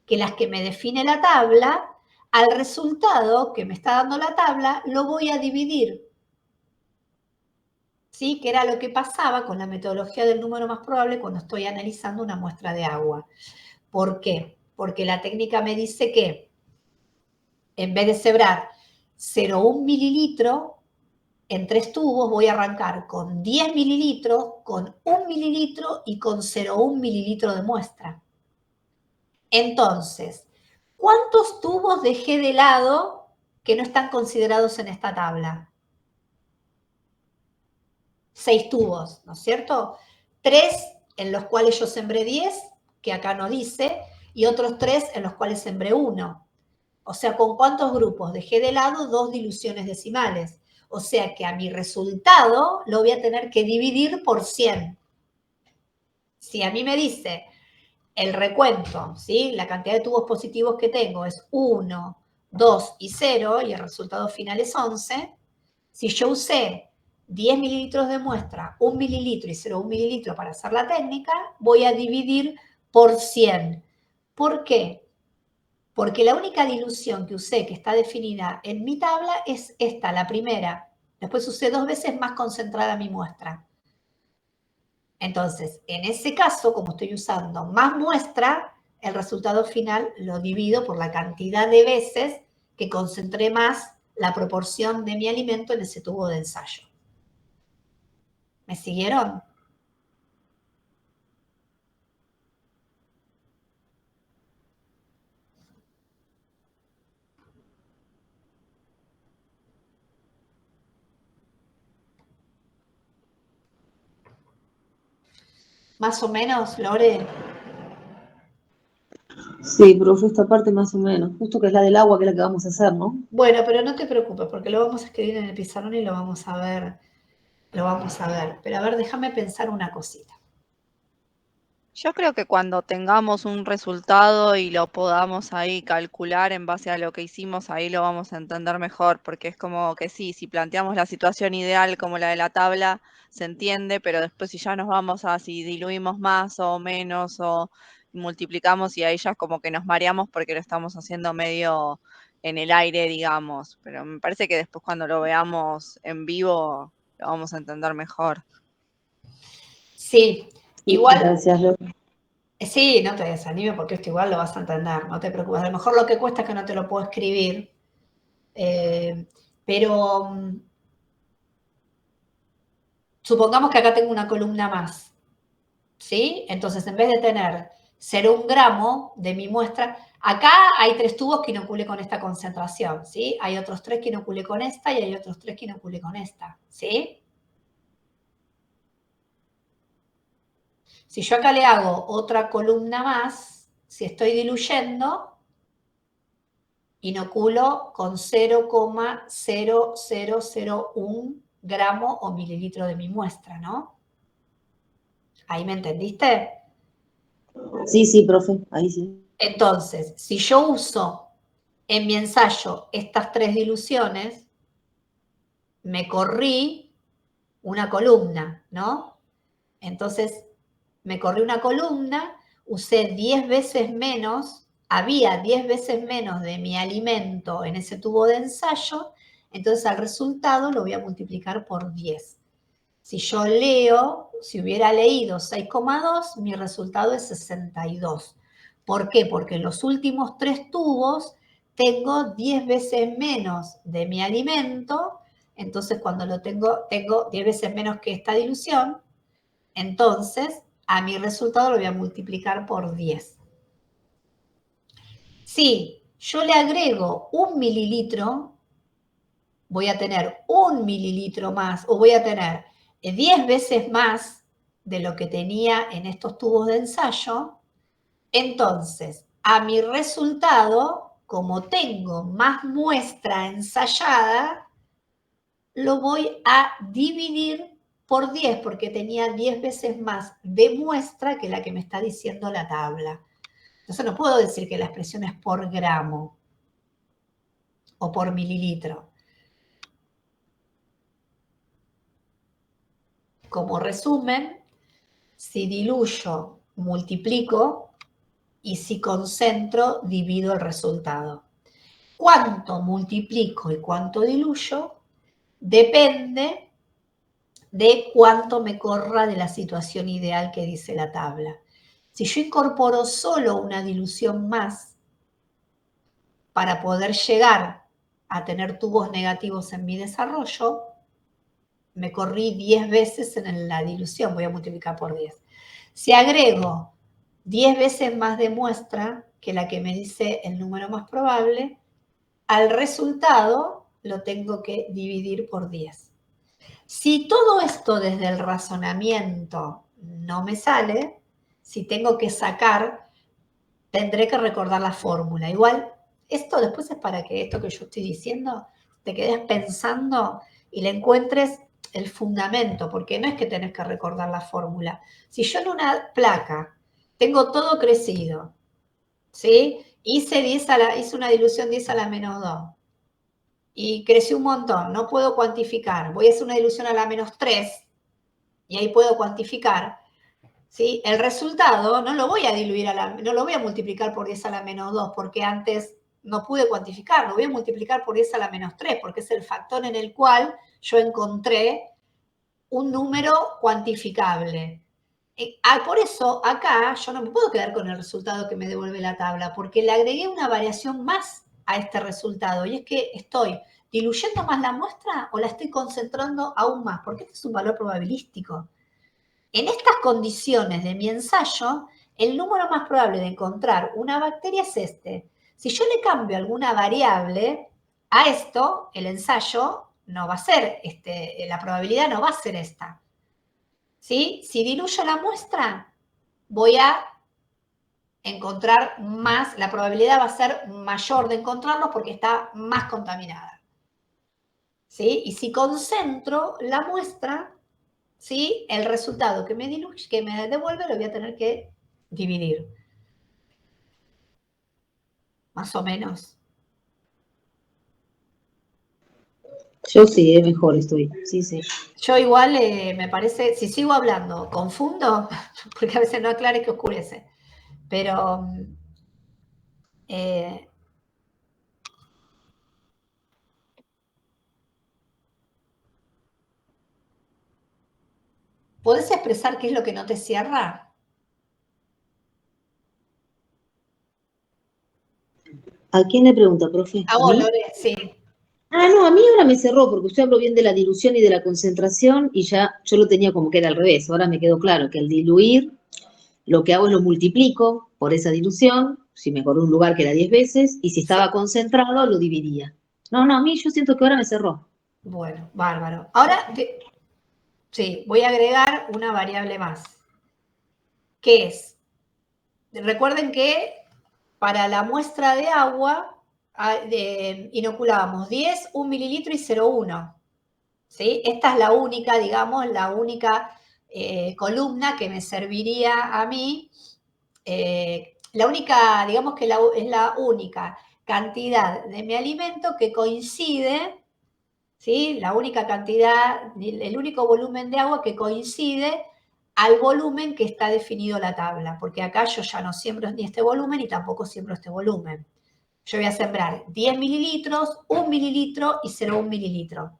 que las que me define la tabla, al resultado que me está dando la tabla lo voy a dividir. ¿Sí? Que era lo que pasaba con la metodología del número más probable cuando estoy analizando una muestra de agua. ¿Por qué? Porque la técnica me dice que en vez de cebrar 0,1 mililitro en 3 tubos, voy a arrancar con 10 mililitros, con 1 mililitro y con 0,1 mililitro de muestra. Entonces, ¿cuántos tubos dejé de lado que no están considerados en esta tabla? 6 tubos, ¿no es cierto? 3 en los cuales yo sembré 10, que acá no dice, y otros 3 en los cuales sembré 1. O sea, ¿con cuántos grupos? Dejé de lado 2 diluciones decimales. O sea que a mi resultado lo voy a tener que dividir por 100. Si a mí me dice el recuento, ¿sí? La cantidad de tubos positivos que tengo es 1, 2 y 0, y el resultado final es 11, si yo usé 10 mililitros de muestra, 1 mililitro y 0,1 mililitro para hacer la técnica, voy a dividir por 100. ¿Por qué? Porque la única dilución que usé que está definida en mi tabla es esta, la primera. Después usé 2 veces más concentrada mi muestra. Entonces, en ese caso, como estoy usando más muestra, el resultado final lo divido por la cantidad de veces que concentré más la proporción de mi alimento en ese tubo de ensayo. ¿Me siguieron? Más o menos, Lore. Sí, profe, esta parte más o menos, justo que es la del agua, que es la que vamos a hacer, ¿no? Bueno, pero no te preocupes, porque lo vamos a escribir en el pizarrón y lo vamos a ver. Lo vamos a ver. Pero a ver, déjame pensar una cosita. Yo creo que cuando tengamos un resultado y lo podamos ahí calcular en base a lo que hicimos, ahí lo vamos a entender mejor, porque es como que sí, si planteamos la situación ideal como la de la tabla, se entiende, pero después si ya nos vamos a si diluimos más o menos o multiplicamos y ahí ya es como que nos mareamos porque lo estamos haciendo medio en el aire, digamos, pero me parece que después cuando lo veamos en vivo lo vamos a entender mejor. Sí, Sí, igual, gracias, Lore. sí, no te desanimes porque esto igual lo vas a entender, no te preocupes. A lo mejor lo que cuesta es que no te lo puedo escribir, pero supongamos que acá tengo una columna más, ¿sí? Entonces, en vez de tener 0,1 gramo de mi muestra, acá hay 3 tubos que inoculé con esta concentración, ¿sí? Hay otros 3 que inoculé con esta y hay otros 3 que inoculé con esta, ¿sí? Si yo acá le hago otra columna más, si estoy diluyendo, inoculo con 0,0001 gramo o mililitro de mi muestra, ¿no? ¿Ahí me entendiste? Sí, sí, profe, ahí sí. Entonces, si yo uso en mi ensayo estas 3 diluciones, me corrí una columna, ¿no? Entonces, me corrí una columna, usé 10 veces menos, había 10 veces menos de mi alimento en ese tubo de ensayo, entonces al resultado lo voy a multiplicar por 10. Si yo leo, si hubiera leído 6,2, mi resultado es 62. ¿Por qué? Porque en los últimos 3 tubos tengo 10 veces menos de mi alimento, entonces cuando lo tengo 10 veces menos que esta dilución, entonces a mi resultado lo voy a multiplicar por 10. Si yo le agrego 1 mililitro, voy a tener 1 mililitro más, o voy a tener 10 veces más de lo que tenía en estos tubos de ensayo. Entonces, a mi resultado, como tengo más muestra ensayada, lo voy a dividir por 10, porque tenía 10 veces más de muestra que la que me está diciendo la tabla. Entonces no puedo decir que la expresión es por gramo o por mililitro. Como resumen, si diluyo, multiplico, y si concentro, divido el resultado. cuánto multiplico y cuánto diluyo depende de cuánto me corra de la situación ideal que dice la tabla. Si yo incorporo solo una dilución más para poder llegar a tener tubos negativos en mi desarrollo, me corrí 10 veces en la dilución, voy a multiplicar por 10. Si agrego 10 veces más de muestra que la que me dice el número más probable, al resultado lo tengo que dividir por 10. Si todo esto desde el razonamiento no me sale, si tengo que sacar, tendré que recordar la fórmula. Igual, esto después es para que esto que yo estoy diciendo, te quedes pensando y le encuentres el fundamento, porque no es que tenés que recordar la fórmula. Si yo en una placa tengo todo crecido, ¿sí? Hice una dilución 10 a la menos 2 y creció un montón, no puedo cuantificar, voy a hacer una dilución a la menos 3 y ahí puedo cuantificar, ¿sí? El resultado no lo voy a diluir, no lo voy a multiplicar por 10 a la menos 2 porque antes no pude cuantificar, lo voy a multiplicar por 10 a la menos 3 porque es el factor en el cual yo encontré un número cuantificable. Por eso acá yo no me puedo quedar con el resultado que me devuelve la tabla, porque le agregué una variación más a este resultado, y es que estoy diluyendo más la muestra o la estoy concentrando aún más, porque este es un valor probabilístico. En estas condiciones de mi ensayo, el número más probable de encontrar una bacteria es este. Si yo le cambio alguna variable a esto, el ensayo no va a ser, la probabilidad no va a ser esta. ¿Sí? Si diluyo la muestra, voy a encontrar más, la probabilidad va a ser mayor de encontrarlos porque está más contaminada. ¿Sí? Y si concentro la muestra, ¿sí? El resultado que me devuelve lo voy a tener que dividir. Más o menos. Yo sí, mejor estoy. Sí, sí. Yo igual me parece, si sigo hablando, confundo, porque a veces no aclare que oscurece. Pero ¿podés expresar qué es lo que no te cierra? ¿A quién le pregunta, profe? A ¿A vos, mí? Lore, sí. Ah, no, a mí ahora me cerró, porque usted habló bien de la dilución y de la concentración, y ya yo lo tenía como que era al revés. Ahora me quedó claro que al diluir, lo que hago es lo multiplico por esa dilución, si me acordé un lugar que era 10 veces, y si estaba concentrado, lo dividía. No, a mí yo siento que ahora me cerró. Bueno, bárbaro. Ahora, sí, voy a agregar una variable más, que es, recuerden que para la muestra de agua inoculábamos 10, 1 mililitro y 0,1. ¿Sí? Esta es la única, digamos, la única columna que me serviría a mí. La única, digamos que es la única cantidad de mi alimento que coincide, ¿sí? La única cantidad, el único volumen de agua que coincide al volumen que está definido la tabla, porque acá yo ya no siembro ni este volumen y tampoco siembro este volumen. Yo voy a sembrar 10 mililitros, 1 mililitro y 0,1 mililitro.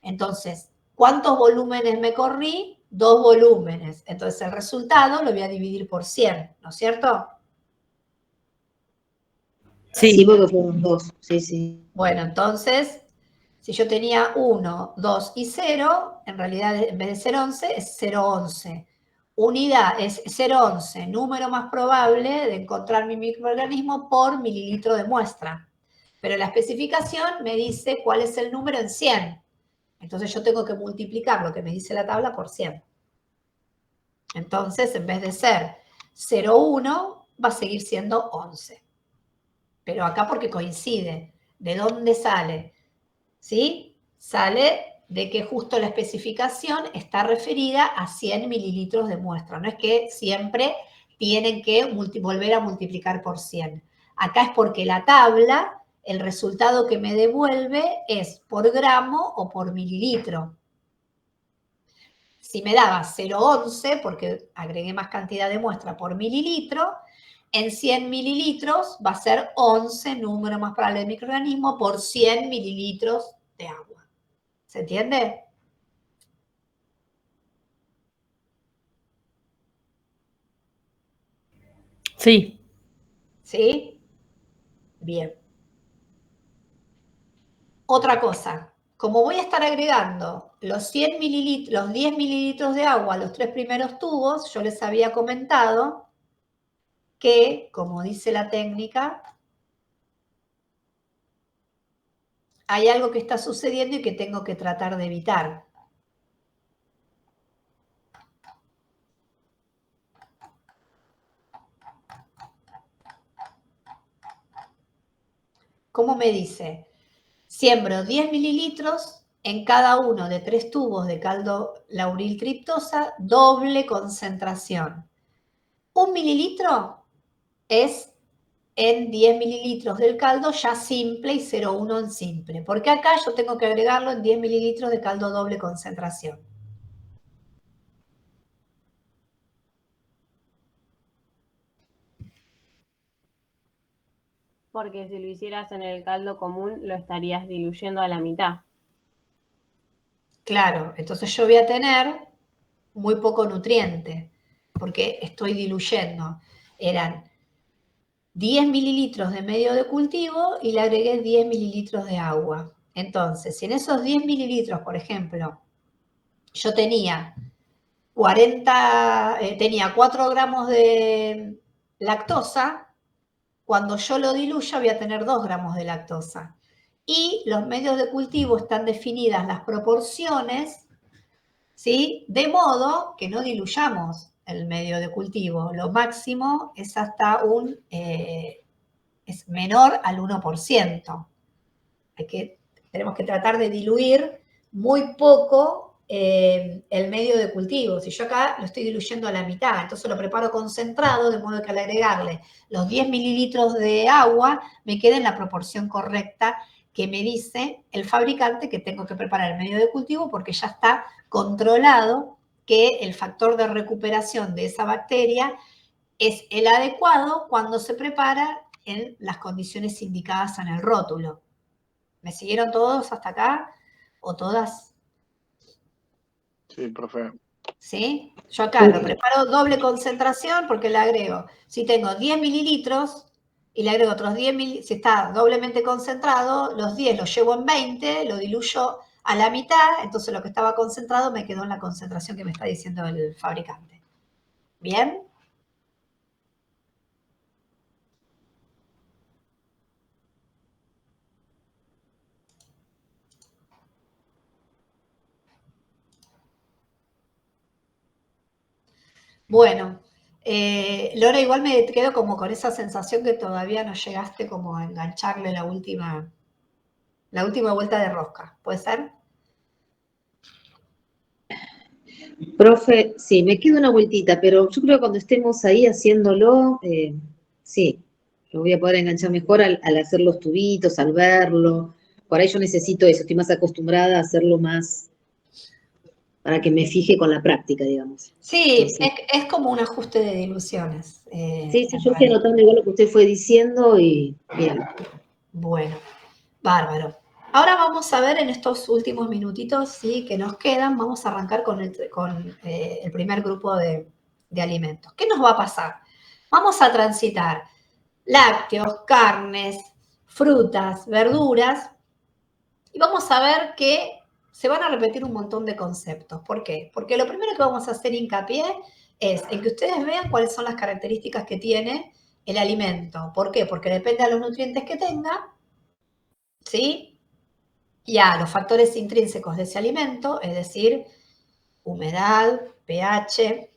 Entonces, ¿cuántos volúmenes me corrí? 2 volúmenes. Entonces, el resultado lo voy a dividir por 100, ¿no es cierto? Sí, porque fueron 2, sí, sí. Bueno, entonces, si yo tenía 1, 2 y 0, en realidad en vez de ser 11 es 0,11. Unidad es 0,11, número más probable de encontrar mi microorganismo por mililitro de muestra. Pero la especificación me dice cuál es el número en 100. Entonces yo tengo que multiplicar lo que me dice la tabla por 100. Entonces, en vez de ser 0,1, va a seguir siendo 11. Pero acá porque coincide. ¿De dónde sale? ¿Sí? Sale de que justo la especificación está referida a 100 mililitros de muestra. No es que siempre tienen que volver a multiplicar por 100. Acá es porque la tabla, el resultado que me devuelve es por gramo o por mililitro. Si me daba 0,11, porque agregué más cantidad de muestra por mililitro, en 100 mililitros va a ser 11 números más probable de microorganismo por 100 mililitros de agua. ¿Se entiende? Sí. ¿Sí? Bien. Otra cosa, como voy a estar agregando los 100 mililitros, los 10 mililitros de agua a los 3 primeros tubos, yo les había comentado que, como dice la técnica, hay algo que está sucediendo y que tengo que tratar de evitar. ¿Cómo me dice? Siembro 10 mililitros en cada uno de 3 tubos de caldo lauril criptosa, doble concentración. 1 mililitro es en 10 mililitros del caldo ya simple y 0,1 en simple. Porque acá yo tengo que agregarlo en 10 mililitros de caldo doble concentración. Porque si lo hicieras en el caldo común, lo estarías diluyendo a la mitad. Claro, entonces yo voy a tener muy poco nutriente, porque estoy diluyendo. Eran 10 mililitros de medio de cultivo y le agregué 10 mililitros de agua. Entonces, si en esos 10 mililitros, por ejemplo, yo tenía 4 gramos de lactosa, cuando yo lo diluya voy a tener 2 gramos de lactosa. Y los medios de cultivo están definidas las proporciones, ¿sí? De modo que no diluyamos el medio de cultivo. Lo máximo es hasta es menor al 1%. Tenemos que tratar de diluir muy poco el medio de cultivo. Si yo acá lo estoy diluyendo a la mitad, entonces lo preparo concentrado, de modo que al agregarle los 10 mililitros de agua, me quede en la proporción correcta que me dice el fabricante que tengo que preparar el medio de cultivo, porque ya está controlado que el factor de recuperación de esa bacteria es el adecuado cuando se prepara en las condiciones indicadas en el rótulo. ¿Me siguieron todos hasta acá? ¿O todas? Sí, profe. ¿Sí? Yo acá lo preparo doble concentración porque le agrego, si tengo 10 mililitros y le agrego otros 10 mililitros, si está doblemente concentrado, los 10 los llevo en 20, lo diluyo a la mitad, entonces lo que estaba concentrado me quedó en la concentración que me está diciendo el fabricante. ¿Bien? Bueno, Lora, igual me quedo como con esa sensación que todavía no llegaste como a engancharle la última vuelta de rosca. ¿Puede ser? Profe, sí, me queda una vueltita, pero yo creo que cuando estemos ahí haciéndolo, sí, lo voy a poder enganchar mejor al hacer los tubitos, al verlo. Por ahí yo necesito eso, estoy más acostumbrada a hacerlo más para que me fije con la práctica, digamos. Sí, Entonces, es como un ajuste de diluciones. sí, En yo fui realidad. anotando igual lo que usted fue diciendo y bien. Bueno, bárbaro. Ahora vamos a ver en estos últimos minutitos, ¿sí?, que nos quedan, vamos a arrancar con el primer grupo de alimentos. ¿Qué nos va a pasar? Vamos a transitar lácteos, carnes, frutas, verduras, y vamos a ver que se van a repetir un montón de conceptos. ¿Por qué? Porque lo primero que vamos a hacer hincapié es en que ustedes vean cuáles son las características que tiene el alimento. ¿Por qué? Porque depende de los nutrientes que tenga, ¿sí? Y a los factores intrínsecos de ese alimento, es decir, humedad, pH,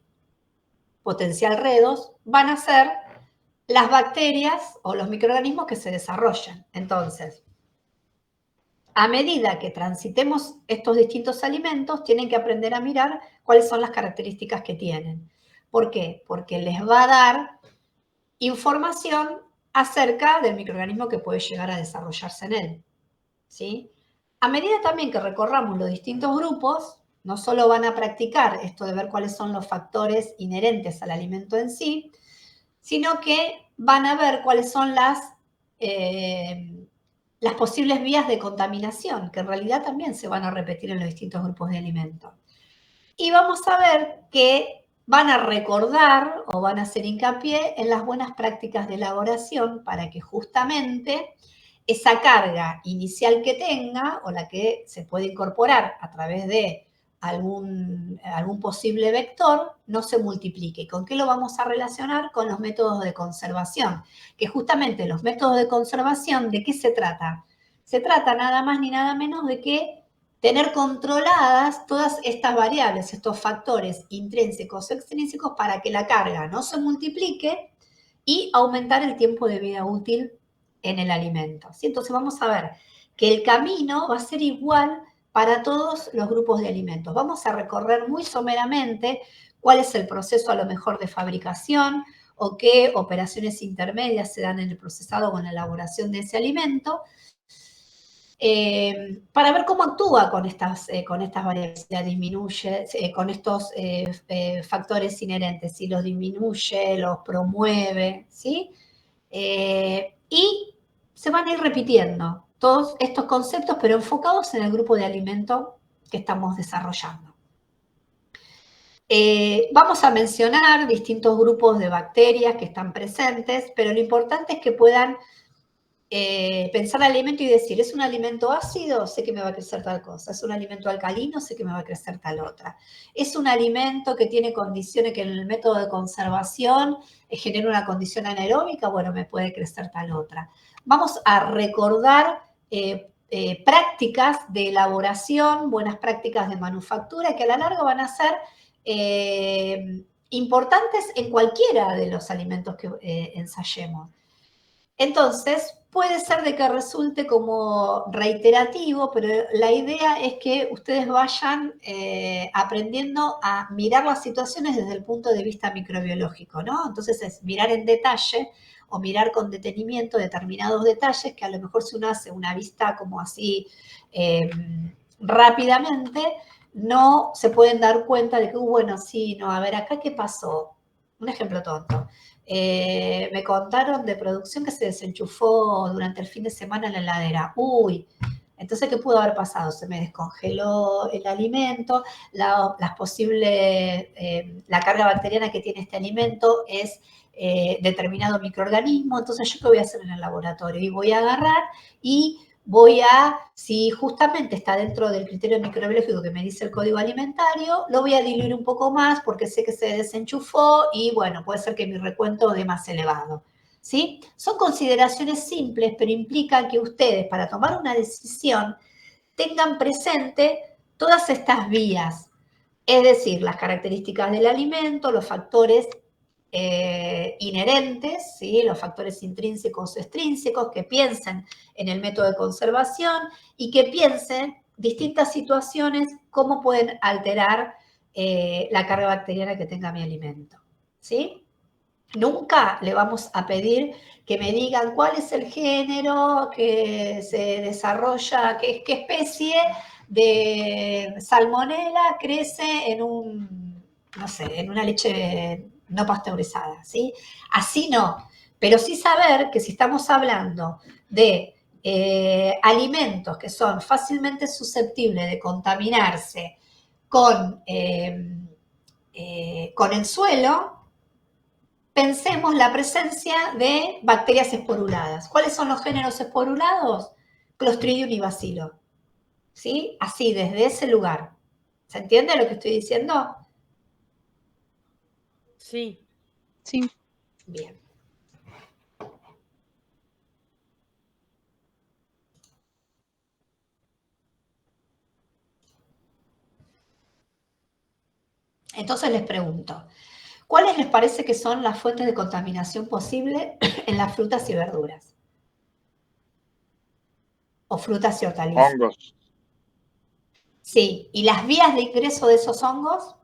potencial redox, van a ser las bacterias o los microorganismos que se desarrollan. Entonces, a medida que transitemos estos distintos alimentos, tienen que aprender a mirar cuáles son las características que tienen. ¿Por qué? Porque les va a dar información acerca del microorganismo que puede llegar a desarrollarse en él, ¿sí? A medida también que recorramos los distintos grupos, no solo van a practicar esto de ver cuáles son los factores inherentes al alimento en sí, sino que van a ver cuáles son las posibles vías de contaminación, que en realidad también se van a repetir en los distintos grupos de alimentos. Y vamos a ver que van a recordar o van a hacer hincapié en las buenas prácticas de elaboración para que justamente esa carga inicial que tenga o la que se puede incorporar a través de algún posible vector no se multiplique. ¿Con qué lo vamos a relacionar? Con los métodos de conservación, que justamente los métodos de conservación, ¿de qué se trata? Se trata nada más ni nada menos de que tener controladas todas estas variables, estos factores intrínsecos o extrínsecos para que la carga no se multiplique y aumentar el tiempo de vida útil en el alimento. ¿Sí? Entonces vamos a ver que el camino va a ser igual para todos los grupos de alimentos. Vamos a recorrer muy someramente cuál es el proceso a lo mejor de fabricación o qué operaciones intermedias se dan en el procesado o en la elaboración de ese alimento, para ver cómo actúa con estas variables, si las disminuye, con estos factores inherentes, si los disminuye, los promueve, ¿sí? Y se van a ir repitiendo todos estos conceptos, pero enfocados en el grupo de alimento que estamos desarrollando. Vamos a mencionar distintos grupos de bacterias que están presentes, pero lo importante es que puedan pensar el alimento y decir, ¿es un alimento ácido? Sé que me va a crecer tal cosa. ¿Es un alimento alcalino? Sé que me va a crecer tal otra. ¿Es un alimento que tiene condiciones que en el método de conservación genera una condición anaeróbica? Bueno, me puede crecer tal otra. Vamos a recordar prácticas de elaboración, buenas prácticas de manufactura, que a la larga van a ser importantes en cualquiera de los alimentos que ensayemos. Entonces, puede ser de que resulte como reiterativo, pero la idea es que ustedes vayan aprendiendo a mirar las situaciones desde el punto de vista microbiológico, ¿no? Entonces es mirar en detalle o mirar con detenimiento determinados detalles que a lo mejor si uno hace una vista como así rápidamente, no se pueden dar cuenta de que, bueno, sí, no, a ver, acá qué pasó. Un ejemplo tonto. Me contaron de producción que se desenchufó durante el fin de semana en la heladera. Uy, entonces, ¿qué pudo haber pasado? Se me descongeló el alimento, la carga bacteriana que tiene este alimento es determinado microorganismo, entonces, ¿yo qué voy a hacer en el laboratorio? Y voy a agarrar y si justamente está dentro del criterio microbiológico que me dice el código alimentario, lo voy a diluir un poco más porque sé que se desenchufó y bueno, puede ser que mi recuento dé más elevado. ¿Sí? Son consideraciones simples, pero implican que ustedes, para tomar una decisión, tengan presente todas estas vías, es decir, las características del alimento, los factores inherentes, ¿sí? Los factores intrínsecos o extrínsecos, que piensen en el método de conservación y que piensen distintas situaciones, cómo pueden alterar la carga bacteriana que tenga mi alimento. ¿Sí? Nunca le vamos a pedir que me digan cuál es el género que se desarrolla, qué especie de salmonela crece en en una leche no pasteurizada, ¿sí? Así no, pero sí saber que si estamos hablando de alimentos que son fácilmente susceptibles de contaminarse con el suelo, pensemos la presencia de bacterias esporuladas. ¿Cuáles son los géneros esporulados? Clostridium y Bacilo. ¿Sí? Así, desde ese lugar. ¿Se entiende lo que estoy diciendo? Sí. Sí. Bien. Entonces les pregunto, ¿cuáles les parece que son las fuentes de contaminación posible en las frutas y verduras? O frutas y hortalizas. Hongos. Sí, ¿y las vías de ingreso de esos hongos?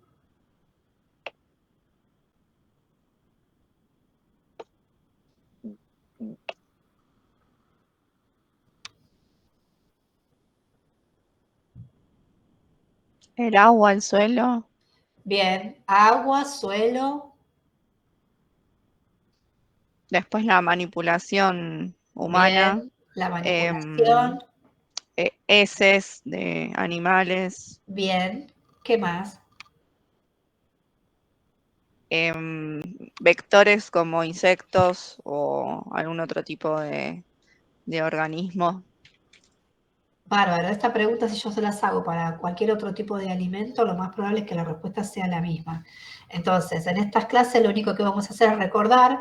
El agua, el suelo. Bien, agua, suelo. Después la manipulación humana, Bien, la manipulación, heces de animales, bien. ¿Qué más? vectores como insectos o algún otro tipo de organismo. Bárbaro, esta pregunta si yo se las hago para cualquier otro tipo de alimento, lo más probable es que la respuesta sea la misma. Entonces, en estas clases lo único que vamos a hacer es recordar,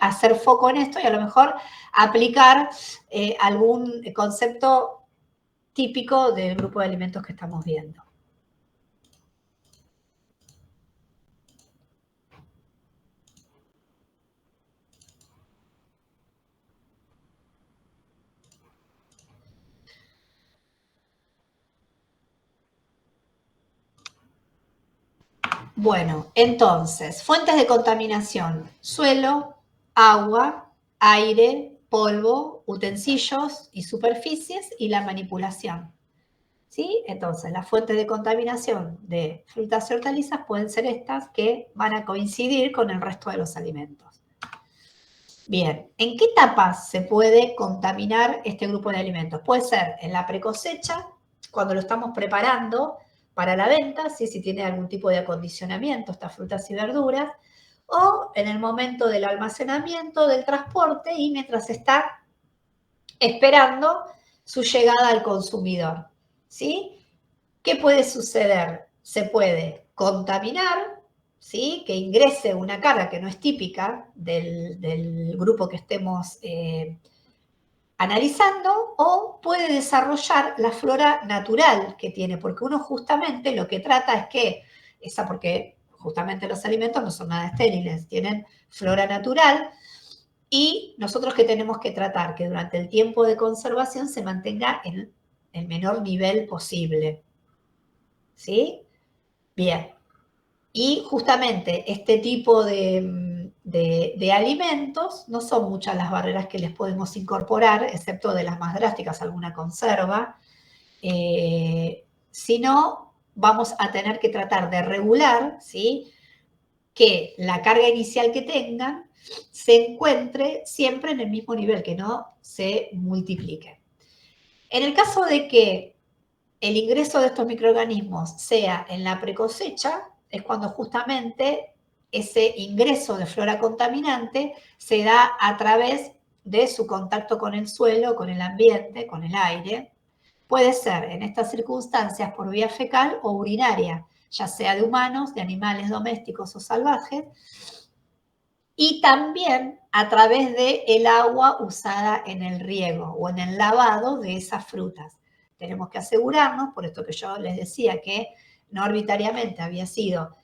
hacer foco en esto y a lo mejor aplicar algún concepto típico del grupo de alimentos que estamos viendo. Bueno, entonces, fuentes de contaminación: suelo, agua, aire, polvo, utensilios y superficies y la manipulación. ¿Sí? Entonces, las fuentes de contaminación de frutas y hortalizas pueden ser estas que van a coincidir con el resto de los alimentos. Bien, ¿en qué etapas se puede contaminar este grupo de alimentos? Puede ser en la precosecha, cuando lo estamos preparando para la venta, ¿sí? Si tiene algún tipo de acondicionamiento, estas frutas y verduras, o en el momento del almacenamiento, del transporte y mientras está esperando su llegada al consumidor, ¿sí? ¿Qué puede suceder? Se puede contaminar, ¿sí? Que ingrese una carga que no es típica del grupo que estemos analizando, o puede desarrollar la flora natural que tiene, porque uno justamente lo que trata es que, porque justamente los alimentos no son nada estériles, tienen flora natural, y nosotros que tenemos que tratar que durante el tiempo de conservación se mantenga en el menor nivel posible. ¿Sí? Bien. Y justamente este tipo de alimentos no son muchas las barreras que les podemos incorporar, excepto de las más drásticas, alguna conserva, sino vamos a tener que tratar de regular, ¿sí? Que la carga inicial que tengan se encuentre siempre en el mismo nivel, que no se multiplique. En el caso de que el ingreso de estos microorganismos sea en la precosecha, es cuando justamente ese ingreso de flora contaminante se da a través de su contacto con el suelo, con el ambiente, con el aire. Puede ser en estas circunstancias por vía fecal o urinaria, ya sea de humanos, de animales domésticos o salvajes, y también a través del agua usada en el riego o en el lavado de esas frutas. Tenemos que asegurarnos, por esto que yo les decía que no arbitrariamente había sido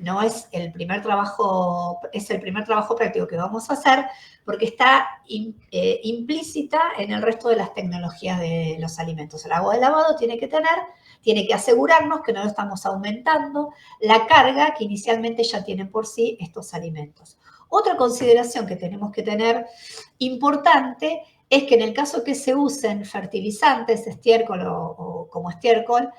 no es el primer trabajo, es el primer trabajo práctico que vamos a hacer, porque está implícita en el resto de las tecnologías de los alimentos. El agua de lavado tiene que asegurarnos que no lo estamos aumentando la carga que inicialmente ya tienen por sí estos alimentos. Otra consideración que tenemos que tener importante es que en el caso que se usen fertilizantes, estiércol o como estiércol,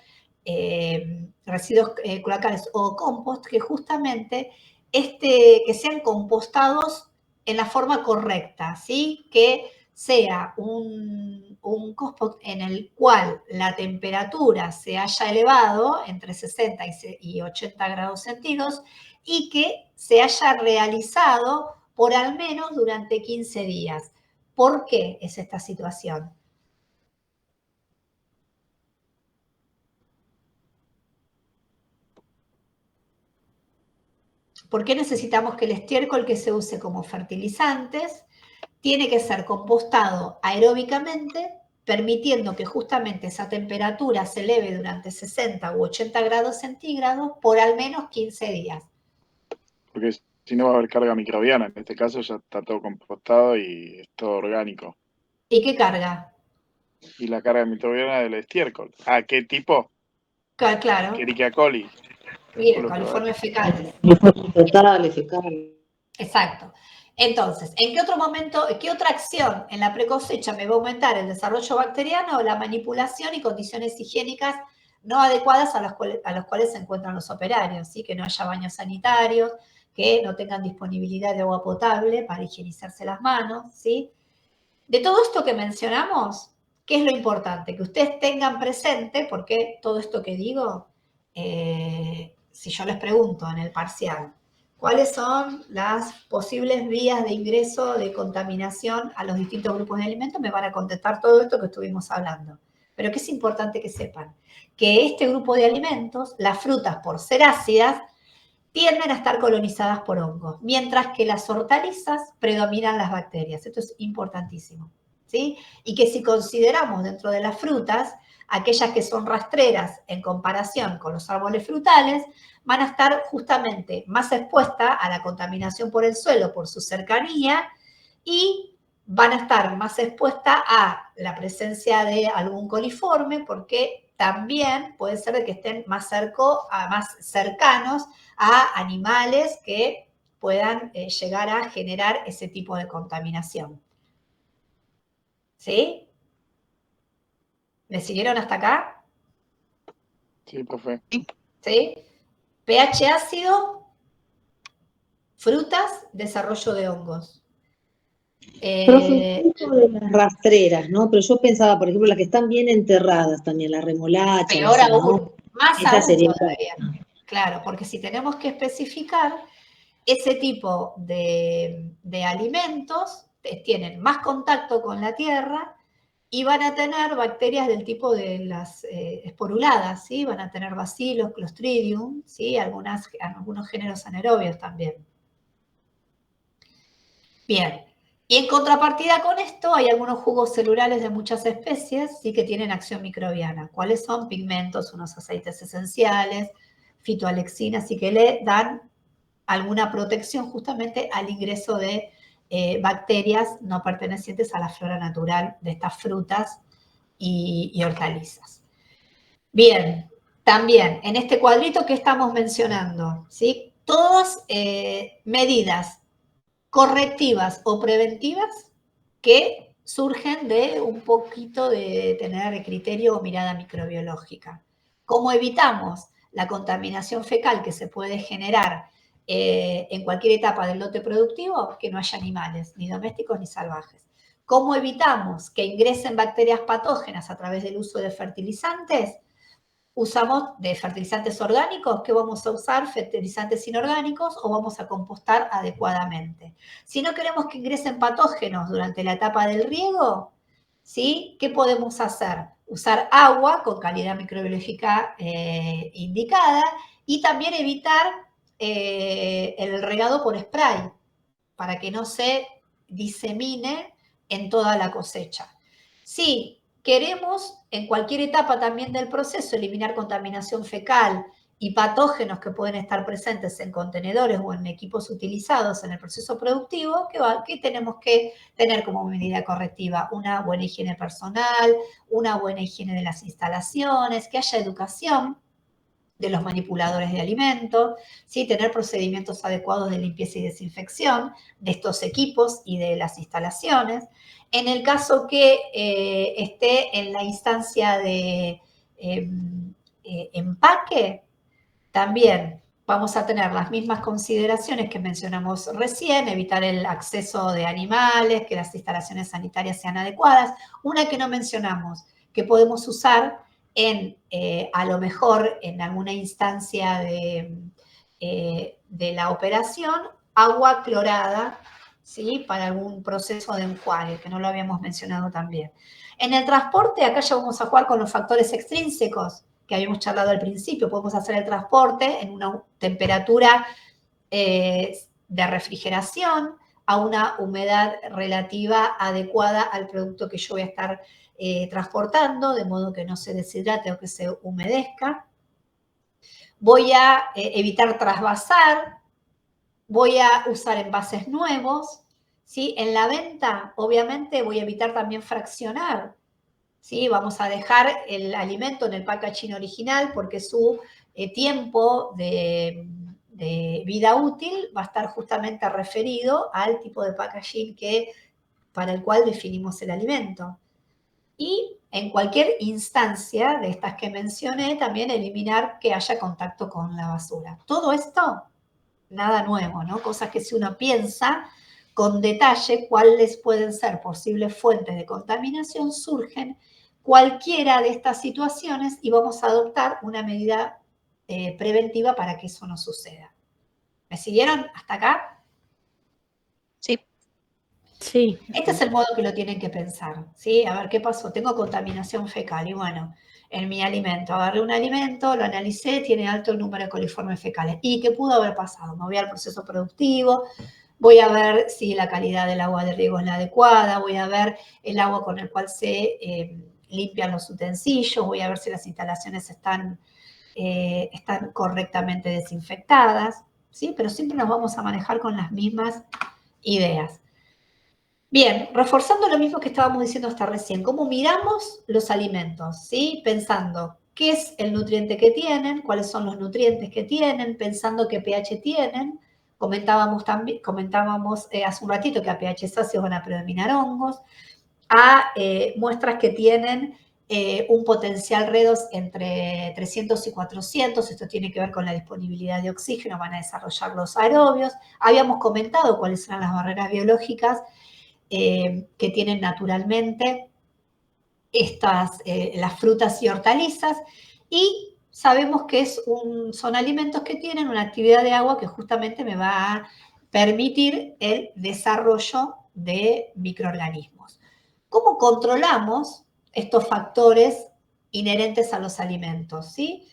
residuos cloacales o compost, que justamente que sean compostados en la forma correcta, ¿sí? Que sea un compost en el cual la temperatura se haya elevado entre 60 y 80 grados centígrados y que se haya realizado por al menos durante 15 días. ¿Por qué es esta situación? ¿Por qué necesitamos que el estiércol que se use como fertilizantes tiene que ser compostado aeróbicamente, permitiendo que justamente esa temperatura se eleve durante 60 u 80 grados centígrados por al menos 15 días? Porque si no va a haber carga microbiana. En este caso ya está todo compostado y es todo orgánico. ¿Y qué carga? Y la carga microbiana del estiércol. ¿A qué tipo? Claro, Escherichia coli. bien, coliformes fecales. Fecales, fecales. Exacto. Entonces, ¿en qué otro momento, qué otra acción en la precosecha me va a aumentar el desarrollo bacteriano o la manipulación y condiciones higiénicas no adecuadas a los cuales se encuentran los operarios? ¿Sí? Que no haya baños sanitarios, que no tengan disponibilidad de agua potable para higienizarse las manos, ¿sí? De todo esto que mencionamos, ¿qué es lo importante? Que ustedes tengan presente, porque todo esto que digo, si yo les pregunto en el parcial, ¿cuáles son las posibles vías de ingreso de contaminación a los distintos grupos de alimentos? Me van a contestar todo esto que estuvimos hablando. Pero que es importante que sepan que este grupo de alimentos, las frutas por ser ácidas, tienden a estar colonizadas por hongos, mientras que las hortalizas predominan las bacterias. Esto es importantísimo, ¿sí? Y que si consideramos dentro de las frutas, aquellas que son rastreras en comparación con los árboles frutales, van a estar justamente más expuestas a la contaminación por el suelo, por su cercanía, y van a estar más expuestas a la presencia de algún coliforme, porque también puede ser de que estén más cercanos a animales que puedan llegar a generar ese tipo de contaminación. ¿Sí? ¿Me siguieron hasta acá? Sí, profe. ¿Sí? pH ácido, frutas, desarrollo de hongos. Profe, un poco de las rastreras, ¿no? Pero yo pensaba, por ejemplo, las que están bien enterradas también, la remolacha, Peor eso, ¿no? aún, más Esa aún sería todavía. Claro, porque si tenemos que especificar, ese tipo de alimentos tienen más contacto con la tierra y van a tener bacterias del tipo de las esporuladas, ¿sí? Van a tener bacilos, clostridium, ¿sí? Algunos géneros anaerobios también. Bien. Y en contrapartida con esto, hay algunos jugos celulares de muchas especies, ¿sí? Que tienen acción microbiana. ¿Cuáles son? Pigmentos, unos aceites esenciales, fitoalexinas, y que le dan alguna protección justamente al ingreso de bacterias no pertenecientes a la flora natural de estas frutas y hortalizas. Bien, también en este cuadrito que estamos mencionando, ¿sí? Todas medidas correctivas o preventivas que surgen de un poquito de tener criterio o mirada microbiológica. ¿Cómo evitamos la contaminación fecal que se puede generar en cualquier etapa del lote productivo? Que no haya animales, ni domésticos ni salvajes. ¿Cómo evitamos que ingresen bacterias patógenas a través del uso de fertilizantes? Usamos de fertilizantes orgánicos, ¿qué vamos a usar? Fertilizantes inorgánicos, o vamos a compostar adecuadamente. Si no queremos que ingresen patógenos durante la etapa del riego, ¿sí? ¿Qué podemos hacer? Usar agua con calidad microbiológica indicada, y también evitar el regado por spray para que no se disemine en toda la cosecha. Sí, queremos en cualquier etapa también del proceso eliminar contaminación fecal y patógenos que pueden estar presentes en contenedores o en equipos utilizados en el proceso productivo, que tenemos que tener como medida correctiva una buena higiene personal, una buena higiene de las instalaciones, que haya educación de los manipuladores de alimentos, ¿sí? Tener procedimientos adecuados de limpieza y desinfección de estos equipos y de las instalaciones. En el caso que esté en la instancia de empaque, también vamos a tener las mismas consideraciones que mencionamos recién: evitar el acceso de animales, que las instalaciones sanitarias sean adecuadas. Una que no mencionamos, que podemos usar a lo mejor en alguna instancia de la operación, agua clorada, ¿sí? Para algún proceso de enjuague, que no lo habíamos mencionado también. En el transporte, acá ya vamos a jugar con los factores extrínsecos que habíamos charlado al principio. Podemos hacer el transporte en una temperatura de refrigeración, a una humedad relativa adecuada al producto que yo voy a estar transportando, de modo que no se deshidrate o que se humedezca. Voy a evitar trasvasar, voy a usar envases nuevos, ¿sí? En la venta, obviamente, voy a evitar también fraccionar, ¿sí? Vamos a dejar el alimento en el packaging original, porque su tiempo de vida útil va a estar justamente referido al tipo de packaging para el cual definimos el alimento. Y en cualquier instancia de estas que mencioné, también eliminar que haya contacto con la basura. Todo esto nada nuevo, ¿no? Cosas que si uno piensa con detalle cuáles pueden ser posibles fuentes de contaminación, surgen cualquiera de estas situaciones y vamos a adoptar una medida preventiva para que eso no suceda. ¿Me siguieron hasta acá? Sí. Sí. Este es el modo que lo tienen que pensar, ¿sí? A ver, ¿qué pasó? Tengo contaminación fecal y bueno, en mi alimento, agarré un alimento, lo analicé, tiene alto el número de coliformes fecales. ¿Y qué pudo haber pasado? Me voy al proceso productivo, voy a ver si la calidad del agua de riego es la adecuada, voy a ver el agua con el cual se limpian los utensilios, voy a ver si las instalaciones están correctamente desinfectadas, ¿sí? Pero siempre nos vamos a manejar con las mismas ideas. Bien, reforzando lo mismo que estábamos diciendo hasta recién, cómo miramos los alimentos, ¿sí? Pensando qué es el nutriente que tienen, cuáles son los nutrientes que tienen, pensando qué pH tienen. Comentábamos hace un ratito que a pH ácidos van a predominar hongos, a muestras que tienen un potencial redox entre 300 y 400, esto tiene que ver con la disponibilidad de oxígeno, van a desarrollar los aerobios. Habíamos comentado cuáles eran las barreras biológicas que tienen naturalmente las frutas y hortalizas, y sabemos que son alimentos que tienen una actividad de agua que justamente me va a permitir el desarrollo de microorganismos. ¿Cómo controlamos estos factores inherentes a los alimentos? ¿Sí?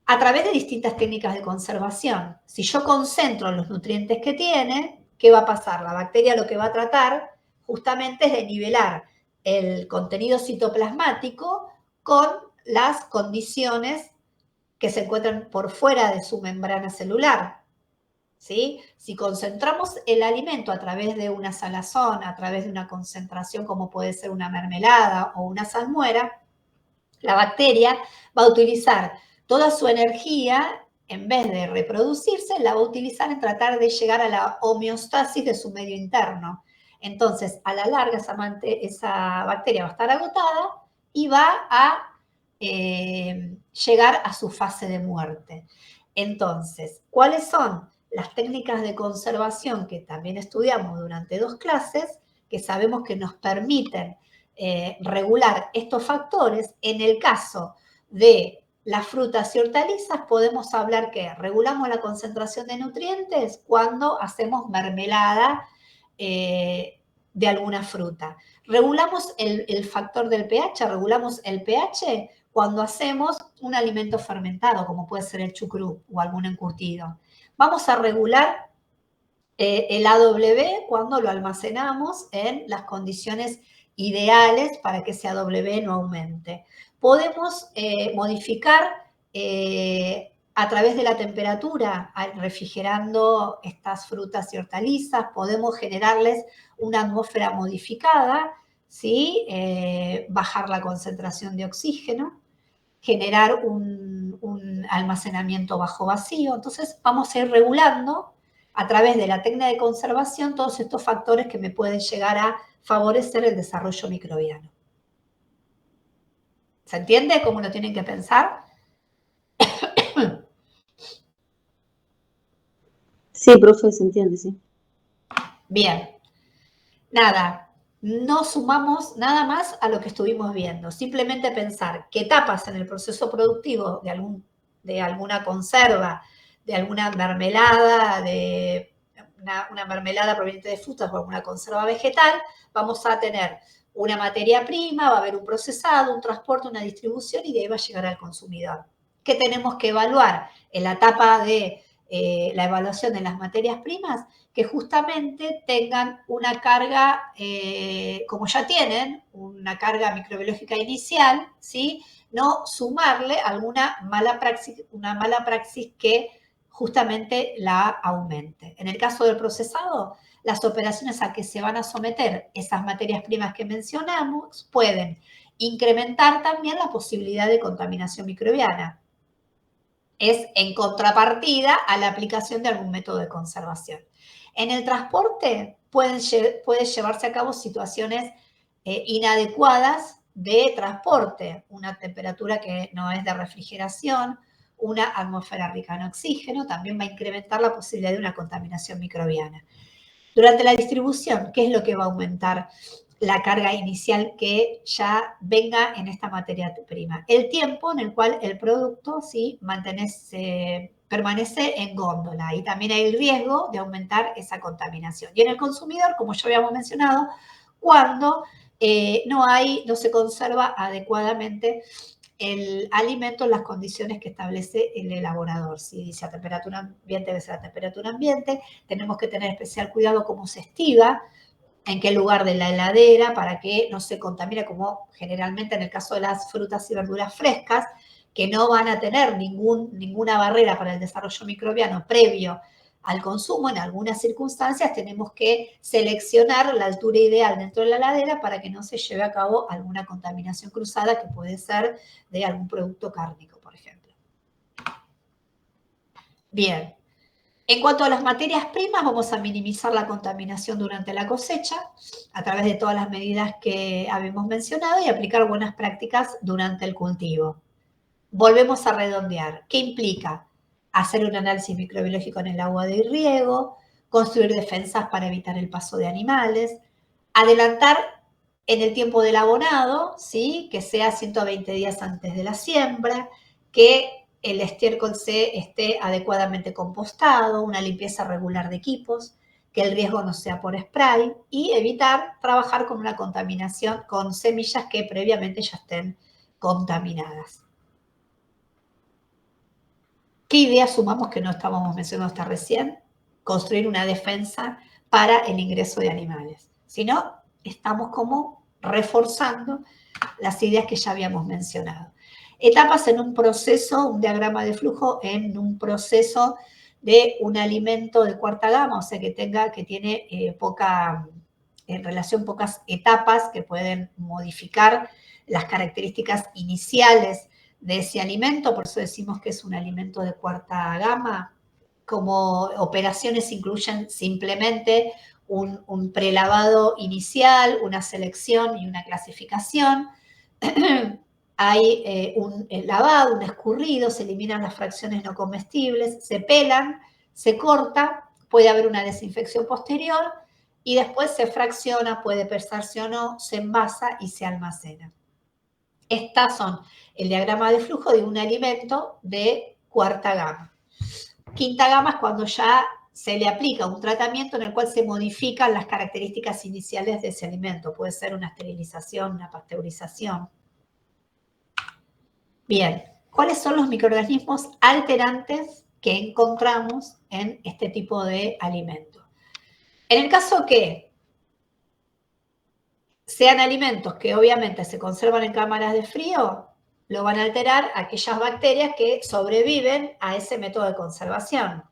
A través de distintas técnicas de conservación. Si yo concentro los nutrientes que tiene, ¿qué va a pasar? La bacteria lo que va a tratar justamente es de nivelar el contenido citoplasmático con las condiciones que se encuentran por fuera de su membrana celular. ¿Sí? Si concentramos el alimento a través de una salazón, a través de una concentración como puede ser una mermelada o una salmuera, la bacteria va a utilizar toda su energía, en vez de reproducirse, la va a utilizar en tratar de llegar a la homeostasis de su medio interno. Entonces, a la larga, esa bacteria va a estar agotada y va a llegar a su fase de muerte. Entonces, ¿cuáles son las técnicas de conservación que también estudiamos durante 2 clases, que sabemos que nos permiten regular estos factores? En el caso de las frutas y hortalizas, podemos hablar que regulamos la concentración de nutrientes cuando hacemos mermelada de alguna fruta. Regulamos el factor del pH, regulamos el pH cuando hacemos un alimento fermentado, como puede ser el chucrut o algún encurtido. Vamos a regular el AW cuando lo almacenamos en las condiciones ideales para que ese AW no aumente. Podemos modificar a través de la temperatura, refrigerando estas frutas y hortalizas, podemos generarles una atmósfera modificada, ¿sí? Bajar la concentración de oxígeno, generar un almacenamiento bajo vacío. Entonces vamos a ir regulando a través de la técnica de conservación todos estos factores que me pueden llegar a favorecer el desarrollo microbiano. ¿Se entiende cómo lo tienen que pensar? Sí, profe, se entiende, sí. Bien. Nada, no sumamos nada más a lo que estuvimos viendo. Simplemente pensar que etapas en el proceso productivo de alguna conserva, de alguna mermelada, de una mermelada proveniente de frutas o alguna conserva vegetal, vamos a tener una materia prima, va a haber un procesado, un transporte, una distribución y de ahí va a llegar al consumidor. ¿Qué tenemos que evaluar en la etapa de la evaluación de las materias primas? Que justamente tengan una carga, como ya tienen, una carga microbiológica inicial, ¿sí? No sumarle alguna mala praxis que justamente la aumente. En el caso del procesado, las operaciones a que se van a someter esas materias primas que mencionamos pueden incrementar también la posibilidad de contaminación microbiana. Es en contrapartida a la aplicación de algún método de conservación. En el transporte puede llevarse a cabo situaciones inadecuadas de transporte, una temperatura que no es de refrigeración, una atmósfera rica en oxígeno, también va a incrementar la posibilidad de una contaminación microbiana. Durante la distribución, ¿qué es lo que va a aumentar la carga inicial que ya venga en esta materia prima? El tiempo en el cual el producto, ¿sí?, permanece en góndola, y también hay el riesgo de aumentar esa contaminación. Y en el consumidor, como ya habíamos mencionado, cuando no se conserva adecuadamente el alimento en las condiciones que establece el elaborador. Si dice a temperatura ambiente, debe ser a temperatura ambiente. Tenemos que tener especial cuidado cómo se estiva, en qué lugar de la heladera, para que no se contamine, como generalmente en el caso de las frutas y verduras frescas, que no van a tener ninguna barrera para el desarrollo microbiano previo al consumo. En algunas circunstancias tenemos que seleccionar la altura ideal dentro de la heladera para que no se lleve a cabo alguna contaminación cruzada que puede ser de algún producto cárnico, por ejemplo. Bien. En cuanto a las materias primas, vamos a minimizar la contaminación durante la cosecha a través de todas las medidas que habíamos mencionado y aplicar buenas prácticas durante el cultivo. Volvemos a redondear. ¿Qué implica? Hacer un análisis microbiológico en el agua de riego, construir defensas para evitar el paso de animales, adelantar en el tiempo del abonado, ¿sí?, que sea 120 días antes de la siembra, que el estiércol esté adecuadamente compostado, una limpieza regular de equipos, que el riesgo no sea por spray, y evitar trabajar con una contaminación con semillas que previamente ya estén contaminadas. ¿Qué idea sumamos que no estábamos mencionando hasta recién? Construir una defensa para el ingreso de animales. Si no, estamos como reforzando las ideas que ya habíamos mencionado. Etapas en un proceso, un diagrama de flujo en un proceso de un alimento de cuarta gama, o sea que tiene en relación pocas etapas que pueden modificar las características iniciales de ese alimento, por eso decimos que es un alimento de cuarta gama. Como operaciones incluyen simplemente un prelavado inicial, una selección y una clasificación. Hay un lavado, un escurrido, se eliminan las fracciones no comestibles, se pelan, se corta, puede haber una desinfección posterior y después se fracciona, puede pesarse o no, se envasa y se almacena. Estas son el diagrama de flujo de un alimento de cuarta gama. Quinta gama es cuando ya se le aplica un tratamiento en el cual se modifican las características iniciales de ese alimento. Puede ser una esterilización, una pasteurización. Bien, ¿cuáles son los microorganismos alterantes que encontramos en este tipo de alimento? En el caso que sean alimentos que obviamente se conservan en cámaras de frío, lo van a alterar aquellas bacterias que sobreviven a ese método de conservación.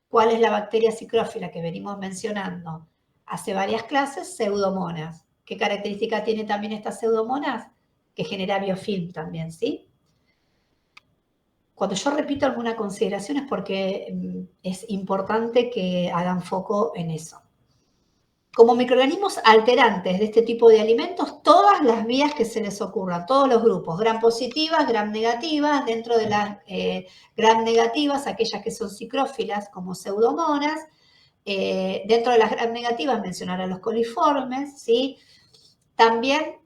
¿Cuál es la bacteria psicrófila que venimos mencionando hace varias clases? Pseudomonas. ¿Qué característica tiene también estas pseudomonas? Que genera biofilm también, ¿sí? Cuando yo repito alguna consideración es porque es importante que hagan foco en eso. Como microorganismos alterantes de este tipo de alimentos, todas las vías que se les ocurran, todos los grupos, gram positivas, gram negativas, dentro de las gram negativas, aquellas que son psicrófilas como pseudomonas, dentro de las gram negativas mencionar a los coliformes, ¿sí? También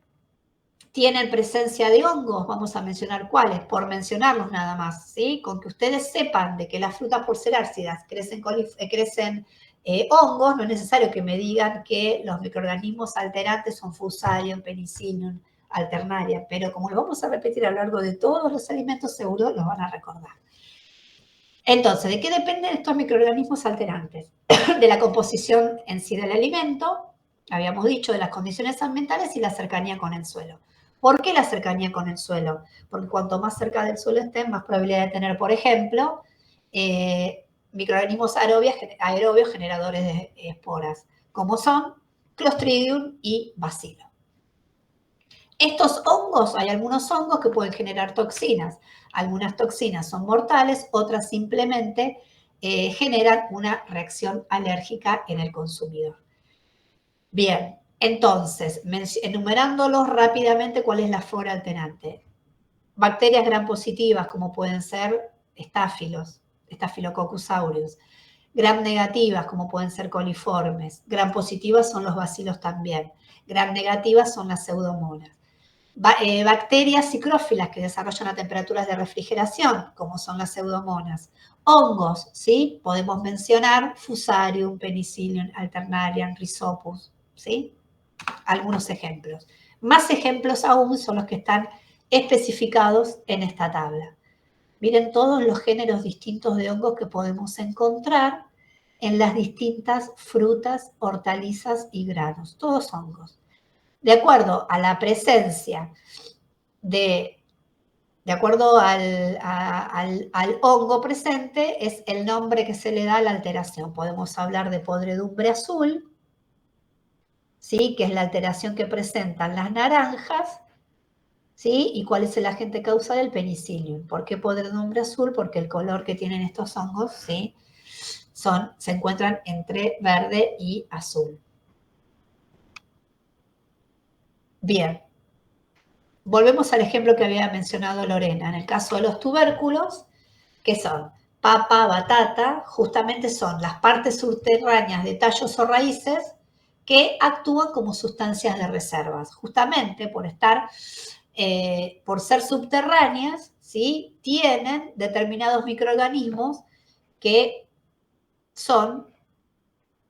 tienen presencia de hongos, vamos a mencionar cuáles, por mencionarlos nada más, ¿sí? Con que ustedes sepan de que las frutas por ser ácidas crecen hongos, no es necesario que me digan que los microorganismos alterantes son Fusarium, Penicillium, Alternaria, pero como lo vamos a repetir a lo largo de todos los alimentos, seguro los van a recordar. Entonces, ¿de qué dependen estos microorganismos alterantes? De la composición en sí del alimento, habíamos dicho, de las condiciones ambientales y la cercanía con el suelo. ¿Por qué la cercanía con el suelo? Porque cuanto más cerca del suelo estén, más probabilidad de tener, por ejemplo, microorganismos aerobios generadores de esporas, como son Clostridium y Bacilo. Estos hongos, hay algunos hongos que pueden generar toxinas. Algunas toxinas son mortales, otras simplemente generan una reacción alérgica en el consumidor. Bien, entonces, enumerándolos rápidamente, ¿cuál es la flora alterante? Bacterias gram positivas, como pueden ser estáfilos, Staphylococcus aureus. Gram negativas, como pueden ser coliformes. Gram positivas son los bacilos también. Gram negativas son las pseudomonas. Bacterias psicrófilas que desarrollan a temperaturas de refrigeración, como son las pseudomonas. Hongos, ¿sí? Podemos mencionar Fusarium, Penicillium, Alternarium, Rhizopus, ¿sí? Algunos ejemplos. Más ejemplos aún son los que están especificados en esta tabla. Miren todos los géneros distintos de hongos que podemos encontrar en las distintas frutas, hortalizas y granos. Todos hongos. De acuerdo a la presencia de acuerdo al hongo presente, es el nombre que se le da a la alteración. Podemos hablar de podredumbre azul, ¿sí? Que es la alteración que presentan las naranjas, ¿sí? ¿Y cuál es el agente causal? El penicillium. ¿Por qué podredumbre azul? Porque el color que tienen estos hongos, ¿sí? Se encuentran entre verde y azul. Bien. Volvemos al ejemplo que había mencionado Lorena. En el caso de los tubérculos, ¿qué son? Papa, batata, justamente son las partes subterráneas de tallos o raíces que actúan como sustancias de reservas. Justamente por ser subterráneas, ¿sí? Tienen determinados microorganismos que son,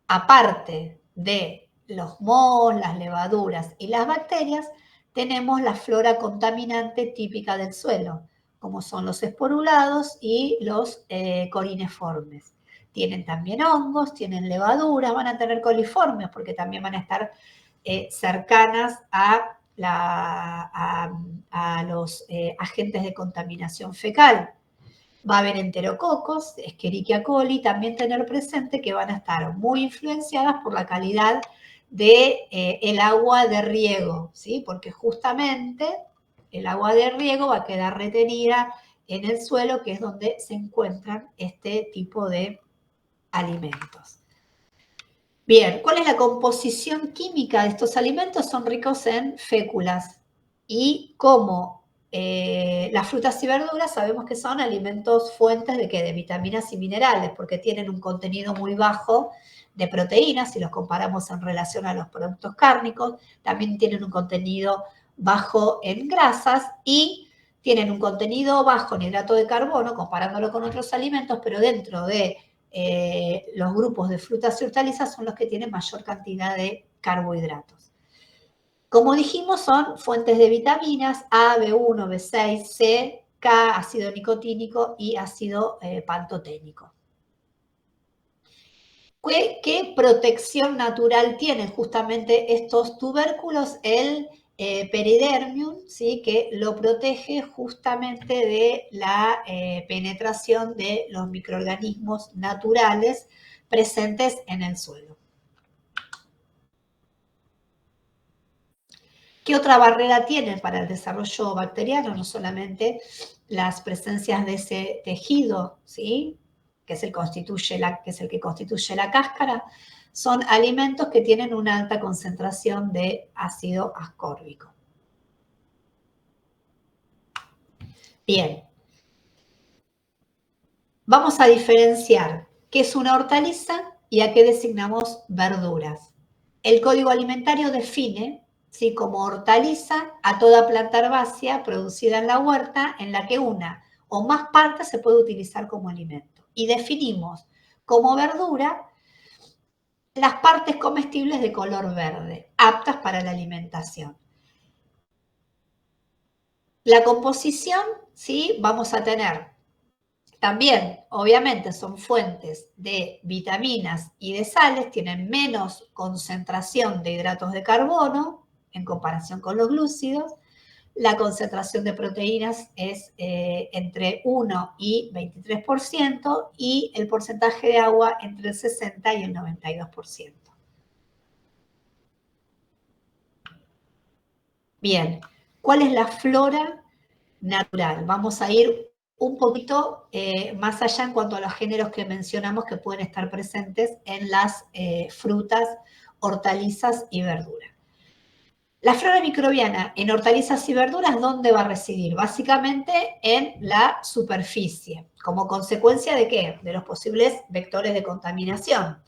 aparte de los mohos, las levaduras y las bacterias, tenemos la flora contaminante típica del suelo, como son los esporulados y los corineformes. Tienen también hongos, tienen levaduras, van a tener coliformes, porque también van a estar cercanas a los agentes de contaminación fecal. Va a haber enterococos, Escherichia coli, también tener presente que van a estar muy influenciadas por la calidad del agua de riego, ¿sí? Porque justamente el agua de riego va a quedar retenida en el suelo, que es donde se encuentran este tipo de alimentos. Bien, ¿cuál es la composición química de estos alimentos? Son ricos en féculas y como las frutas y verduras sabemos que son alimentos fuentes de vitaminas y minerales, porque tienen un contenido muy bajo de proteínas, si los comparamos en relación a los productos cárnicos, también tienen un contenido bajo en grasas y tienen un contenido bajo en hidrato de carbono, comparándolo con otros alimentos, pero dentro de los grupos de frutas y hortalizas son los que tienen mayor cantidad de carbohidratos. Como dijimos, son fuentes de vitaminas A, B1, B6, C, K, ácido nicotínico y ácido pantoténico. ¿Qué protección natural tienen justamente estos tubérculos? El peridermium, ¿sí? Que lo protege justamente de la penetración de los microorganismos naturales presentes en el suelo. ¿Qué otra barrera tienen para el desarrollo bacteriano? No solamente las presencias de ese tejido, ¿sí? que es el que constituye la cáscara, son alimentos que tienen una alta concentración de ácido ascórbico. Bien. Vamos a diferenciar qué es una hortaliza y a qué designamos verduras. El Código Alimentario define, ¿sí? como hortaliza a toda planta herbácea producida en la huerta en la que una o más partes se puede utilizar como alimento. Y definimos como verdura las partes comestibles de color verde, aptas para la alimentación. La composición, ¿sí? Vamos a tener también, obviamente, son fuentes de vitaminas y de sales, tienen menos concentración de hidratos de carbono en comparación con los glúcidos. La concentración de proteínas es entre 1 y 23% y el porcentaje de agua entre el 60 y el 92%. Bien, ¿cuál es la flora natural? Vamos a ir un poquito más allá en cuanto a los géneros que mencionamos que pueden estar presentes en las frutas, hortalizas y verduras. La flora microbiana en hortalizas y verduras, ¿dónde va a residir? Básicamente en la superficie. ¿Como consecuencia de qué? De los posibles vectores de contaminación.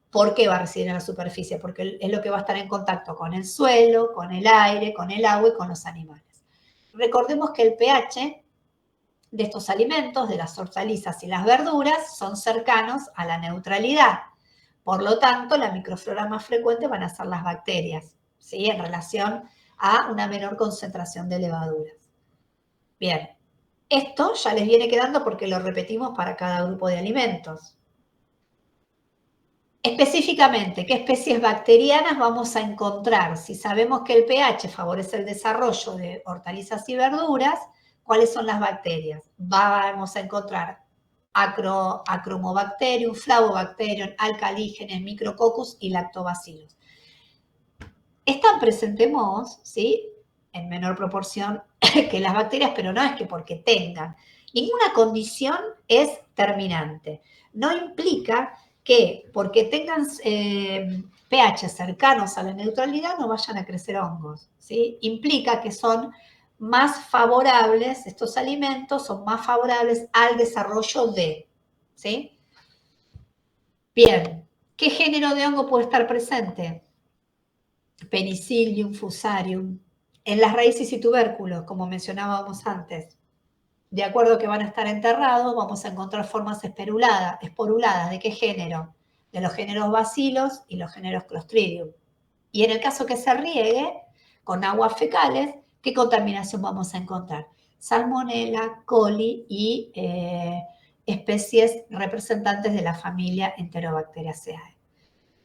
¿Por qué va a residir en la superficie? Porque es lo que va a estar en contacto con el suelo, con el aire, con el agua y con los animales. Recordemos que el pH de estos alimentos, de las hortalizas y las verduras, son cercanos a la neutralidad. Por lo tanto, la microflora más frecuente van a ser las bacterias, ¿sí? En relación a una menor concentración de levaduras. Bien, esto ya les viene quedando porque lo repetimos para cada grupo de alimentos. Específicamente, ¿qué especies bacterianas vamos a encontrar? Si sabemos que el pH favorece el desarrollo de hortalizas y verduras, ¿cuáles son las bacterias? Vamos a encontrar Acromobacterium, Flavobacterium, Alcalígenes, Micrococcus y Lactobacillus. Están presentes mohos, ¿sí? En menor proporción que las bacterias, pero no es que porque tengan. Ninguna condición es terminante. No implica que porque tengan pH cercanos a la neutralidad no vayan a crecer hongos, ¿sí? Implica que son más favorables, estos alimentos son más favorables al desarrollo de, ¿sí? Bien, ¿qué género de hongo puede estar presente? Penicillium, Fusarium, en las raíces y tubérculos, como mencionábamos antes. De acuerdo que van a estar enterrados, vamos a encontrar formas esporuladas. ¿De qué género? De los géneros Bacillus y los géneros Clostridium. Y en el caso que se riegue con aguas fecales, ¿qué contaminación vamos a encontrar? Salmonella, coli y especies representantes de la familia Enterobacteriaceae.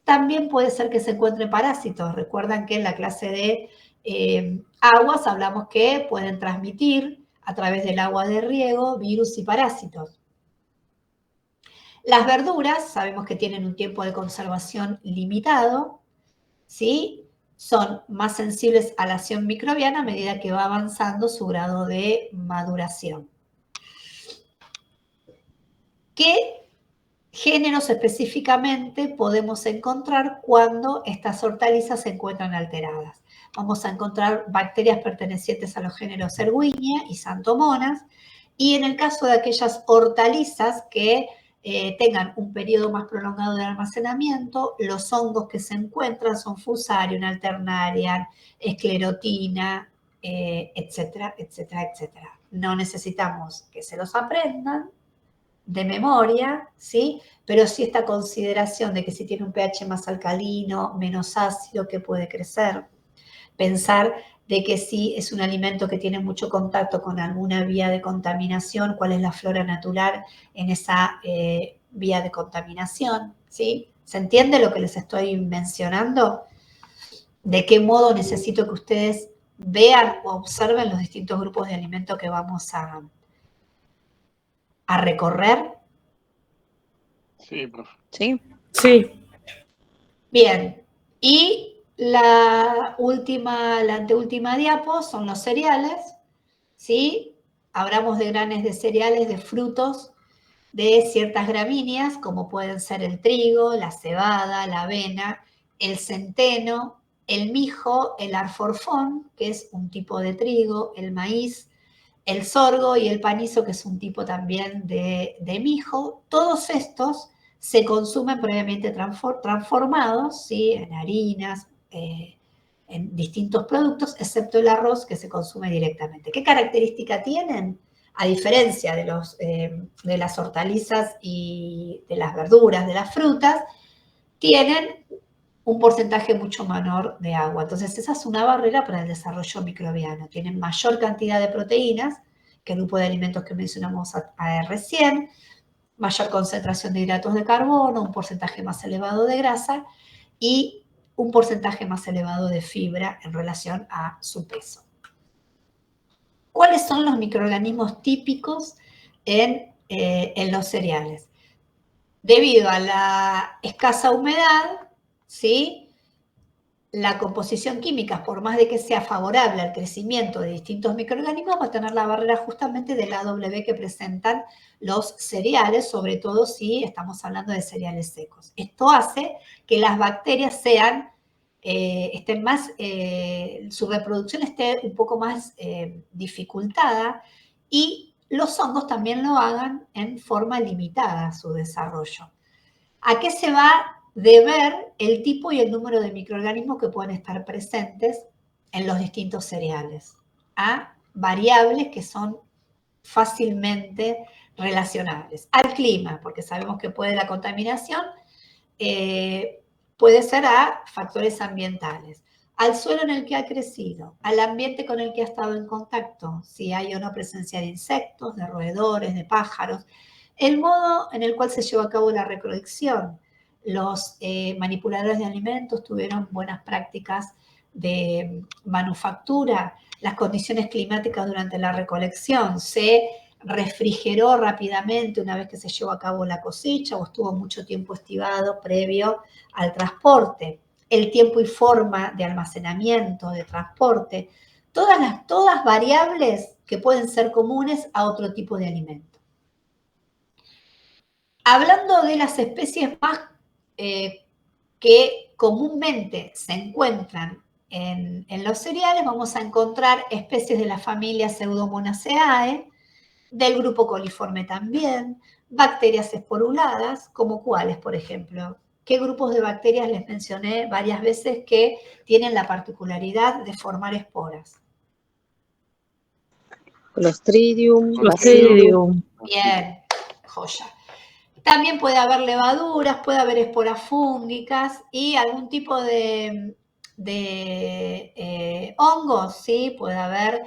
También puede ser que se encuentren parásitos. Recuerdan que en la clase de aguas hablamos que pueden transmitir a través del agua de riego virus y parásitos. Las verduras, sabemos que tienen un tiempo de conservación limitado, ¿sí? Son más sensibles a la acción microbiana a medida que va avanzando su grado de maduración. ¿Qué géneros específicamente podemos encontrar cuando estas hortalizas se encuentran alteradas? Vamos a encontrar bacterias pertenecientes a los géneros Erwinia y Xanthomonas, y en el caso de aquellas hortalizas que tengan un periodo más prolongado de almacenamiento, los hongos que se encuentran son Fusarium, Alternarium, Esclerotina, etcétera, etcétera, etcétera. No necesitamos que se los aprendan de memoria, ¿sí? Pero sí esta consideración de que si tiene un pH más alcalino, menos ácido, que puede crecer. Pensar de que si es un alimento que tiene mucho contacto con alguna vía de contaminación, cuál es la flora natural en esa vía de contaminación, ¿sí? ¿Se entiende lo que les estoy mencionando? ¿De qué modo necesito que ustedes vean o observen los distintos grupos de alimentos que vamos a recorrer? Sí, profe. Sí. Sí. Bien, y la anteúltima diapo son los cereales, ¿sí? Hablamos de granes de cereales, de frutos, de ciertas gramíneas, como pueden ser el trigo, la cebada, la avena, el centeno, el mijo, el arforfón, que es un tipo de trigo, el maíz, el sorgo y el panizo, que es un tipo también de mijo. Todos estos se consumen previamente transformados, ¿sí? En harinas, en distintos productos, excepto el arroz que se consume directamente. ¿Qué característica tienen? A diferencia de las hortalizas y de las verduras, de las frutas, tienen un porcentaje mucho menor de agua. Entonces, esa es una barrera para el desarrollo microbiano. Tienen mayor cantidad de proteínas que el grupo de alimentos que mencionamos recién, mayor concentración de hidratos de carbono, un porcentaje más elevado de grasa y un porcentaje más elevado de fibra en relación a su peso. ¿Cuáles son los microorganismos típicos en los cereales? Debido a la escasa humedad, ¿sí? La composición química, por más de que sea favorable al crecimiento de distintos microorganismos, va a tener la barrera justamente del AW que presentan los cereales, sobre todo si estamos hablando de cereales secos. Esto hace que las bacterias sean estén más, su reproducción esté un poco más dificultada y los hongos también lo hagan en forma limitada su desarrollo. ¿A qué se va a deber el tipo y el número de microorganismos que pueden estar presentes en los distintos cereales? A variables que son fácilmente relacionables. Al clima, porque sabemos que puede la contaminación, puede ser a factores ambientales, al suelo en el que ha crecido, al ambiente con el que ha estado en contacto, si hay o no presencia de insectos, de roedores, de pájaros, el modo en el cual se llevó a cabo la recolección. Los manipuladores de alimentos tuvieron buenas prácticas de manufactura, las condiciones climáticas durante la recolección, se refrigeró rápidamente una vez que se llevó a cabo la cosecha o estuvo mucho tiempo estivado previo al transporte, el tiempo y forma de almacenamiento, de transporte, todas variables que pueden ser comunes a otro tipo de alimento. Hablando de las especies más que comúnmente se encuentran en los cereales, vamos a encontrar especies de la familia Pseudomonaceae, del grupo coliforme también, bacterias esporuladas, como cuáles, por ejemplo. ¿Qué grupos de bacterias les mencioné varias veces que tienen la particularidad de formar esporas? Clostridium, Clostridium. Bien, joya. También puede haber levaduras, puede haber esporas fúngicas y algún tipo de hongos, ¿sí? Puede haber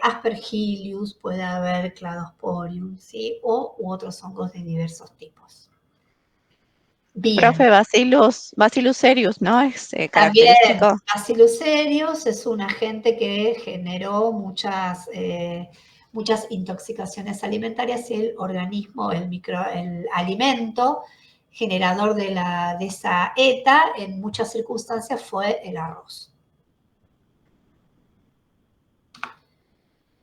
Aspergillus, puede haber Cladosporium, ¿sí? U otros hongos de diversos tipos. Bien. Profe, Bacillus cereus, ¿no? Es También característico. Bacillus cereus es un agente que generó muchas intoxicaciones alimentarias y el organismo, el alimento generador de esa ETA en muchas circunstancias fue el arroz.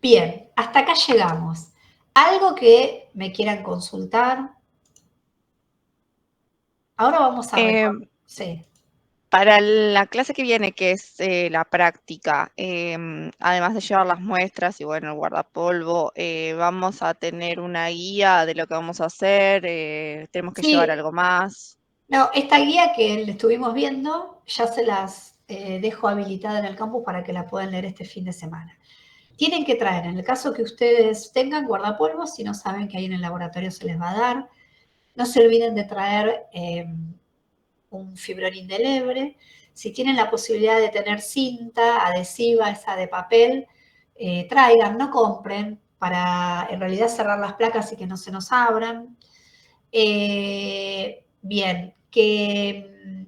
Bien, hasta acá llegamos. ¿Algo que me quieran consultar? Ahora vamos a recordar. Sí. Para la clase que viene, que es la práctica, además de llevar las muestras y bueno, el guardapolvo, vamos a tener una guía de lo que vamos a hacer, tenemos que llevar algo más. No, esta guía que le estuvimos viendo, ya se las dejo habilitada en el campus para que la puedan leer este fin de semana. Tienen que traer, en el caso que ustedes tengan guardapolvos, si no saben que ahí en el laboratorio se les va a dar, no se olviden de traer un fibrón indeleble. Si tienen la posibilidad de tener cinta adhesiva, esa de papel, traigan, no compren, para en realidad cerrar las placas y que no se nos abran. Bien, que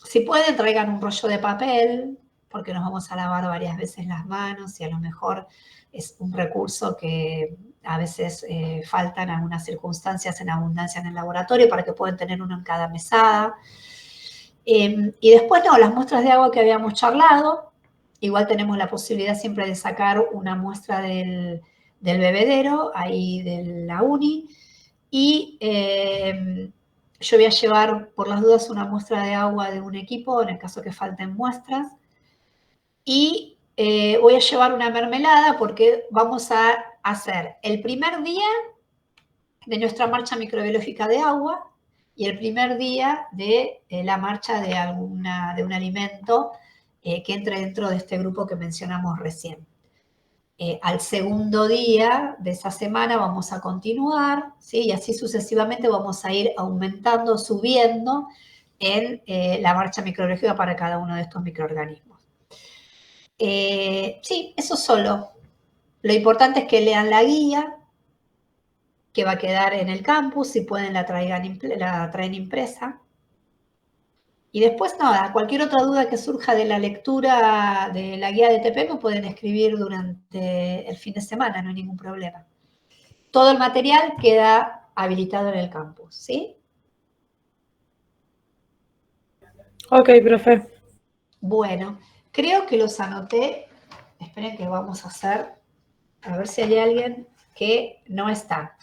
si pueden traigan un rollo de papel, porque nos vamos a lavar varias veces las manos y a lo mejor es un recurso que a veces falta en algunas circunstancias en abundancia en el laboratorio para que puedan tener uno en cada mesada. Y después, no, las muestras de agua que habíamos charlado, igual tenemos la posibilidad siempre de sacar una muestra del bebedero, ahí de la uni, y yo voy a llevar por las dudas una muestra de agua de un equipo, en el caso que falten muestras, y voy a llevar una mermelada porque vamos a hacer el primer día de nuestra marcha microbiológica de agua y el primer día de la marcha de un alimento que entre dentro de este grupo que mencionamos recién. Al segundo día de esa semana vamos a continuar, ¿sí? Y así sucesivamente vamos a ir aumentando, subiendo en la marcha microbiológica para cada uno de estos microorganismos. Sí, eso solo. Lo importante es que lean la guía, que va a quedar en el campus, si pueden la traen impresa. Y después nada, cualquier otra duda que surja de la lectura de la guía de TP me pueden escribir durante el fin de semana, no hay ningún problema. Todo el material queda habilitado en el campus, ¿sí? Ok, profe. Bueno, creo que los anoté. Esperen que vamos a hacer, a ver si hay alguien que no está.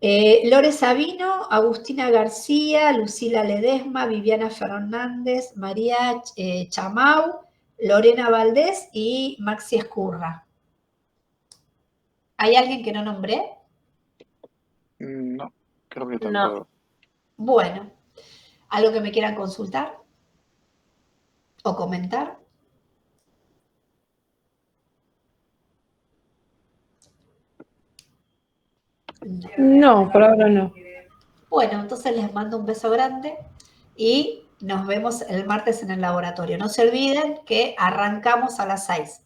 Lore Sabino, Agustina García, Lucila Ledesma, Viviana Fernández, María Chamau, Lorena Valdés y Maxi Escurra. ¿Hay alguien que no nombré? No, creo que están No. todos. Bueno, ¿algo que me quieran consultar o comentar? No, por ahora no. Bueno, entonces les mando un beso grande y nos vemos el martes en el laboratorio. No se olviden que arrancamos a las 6.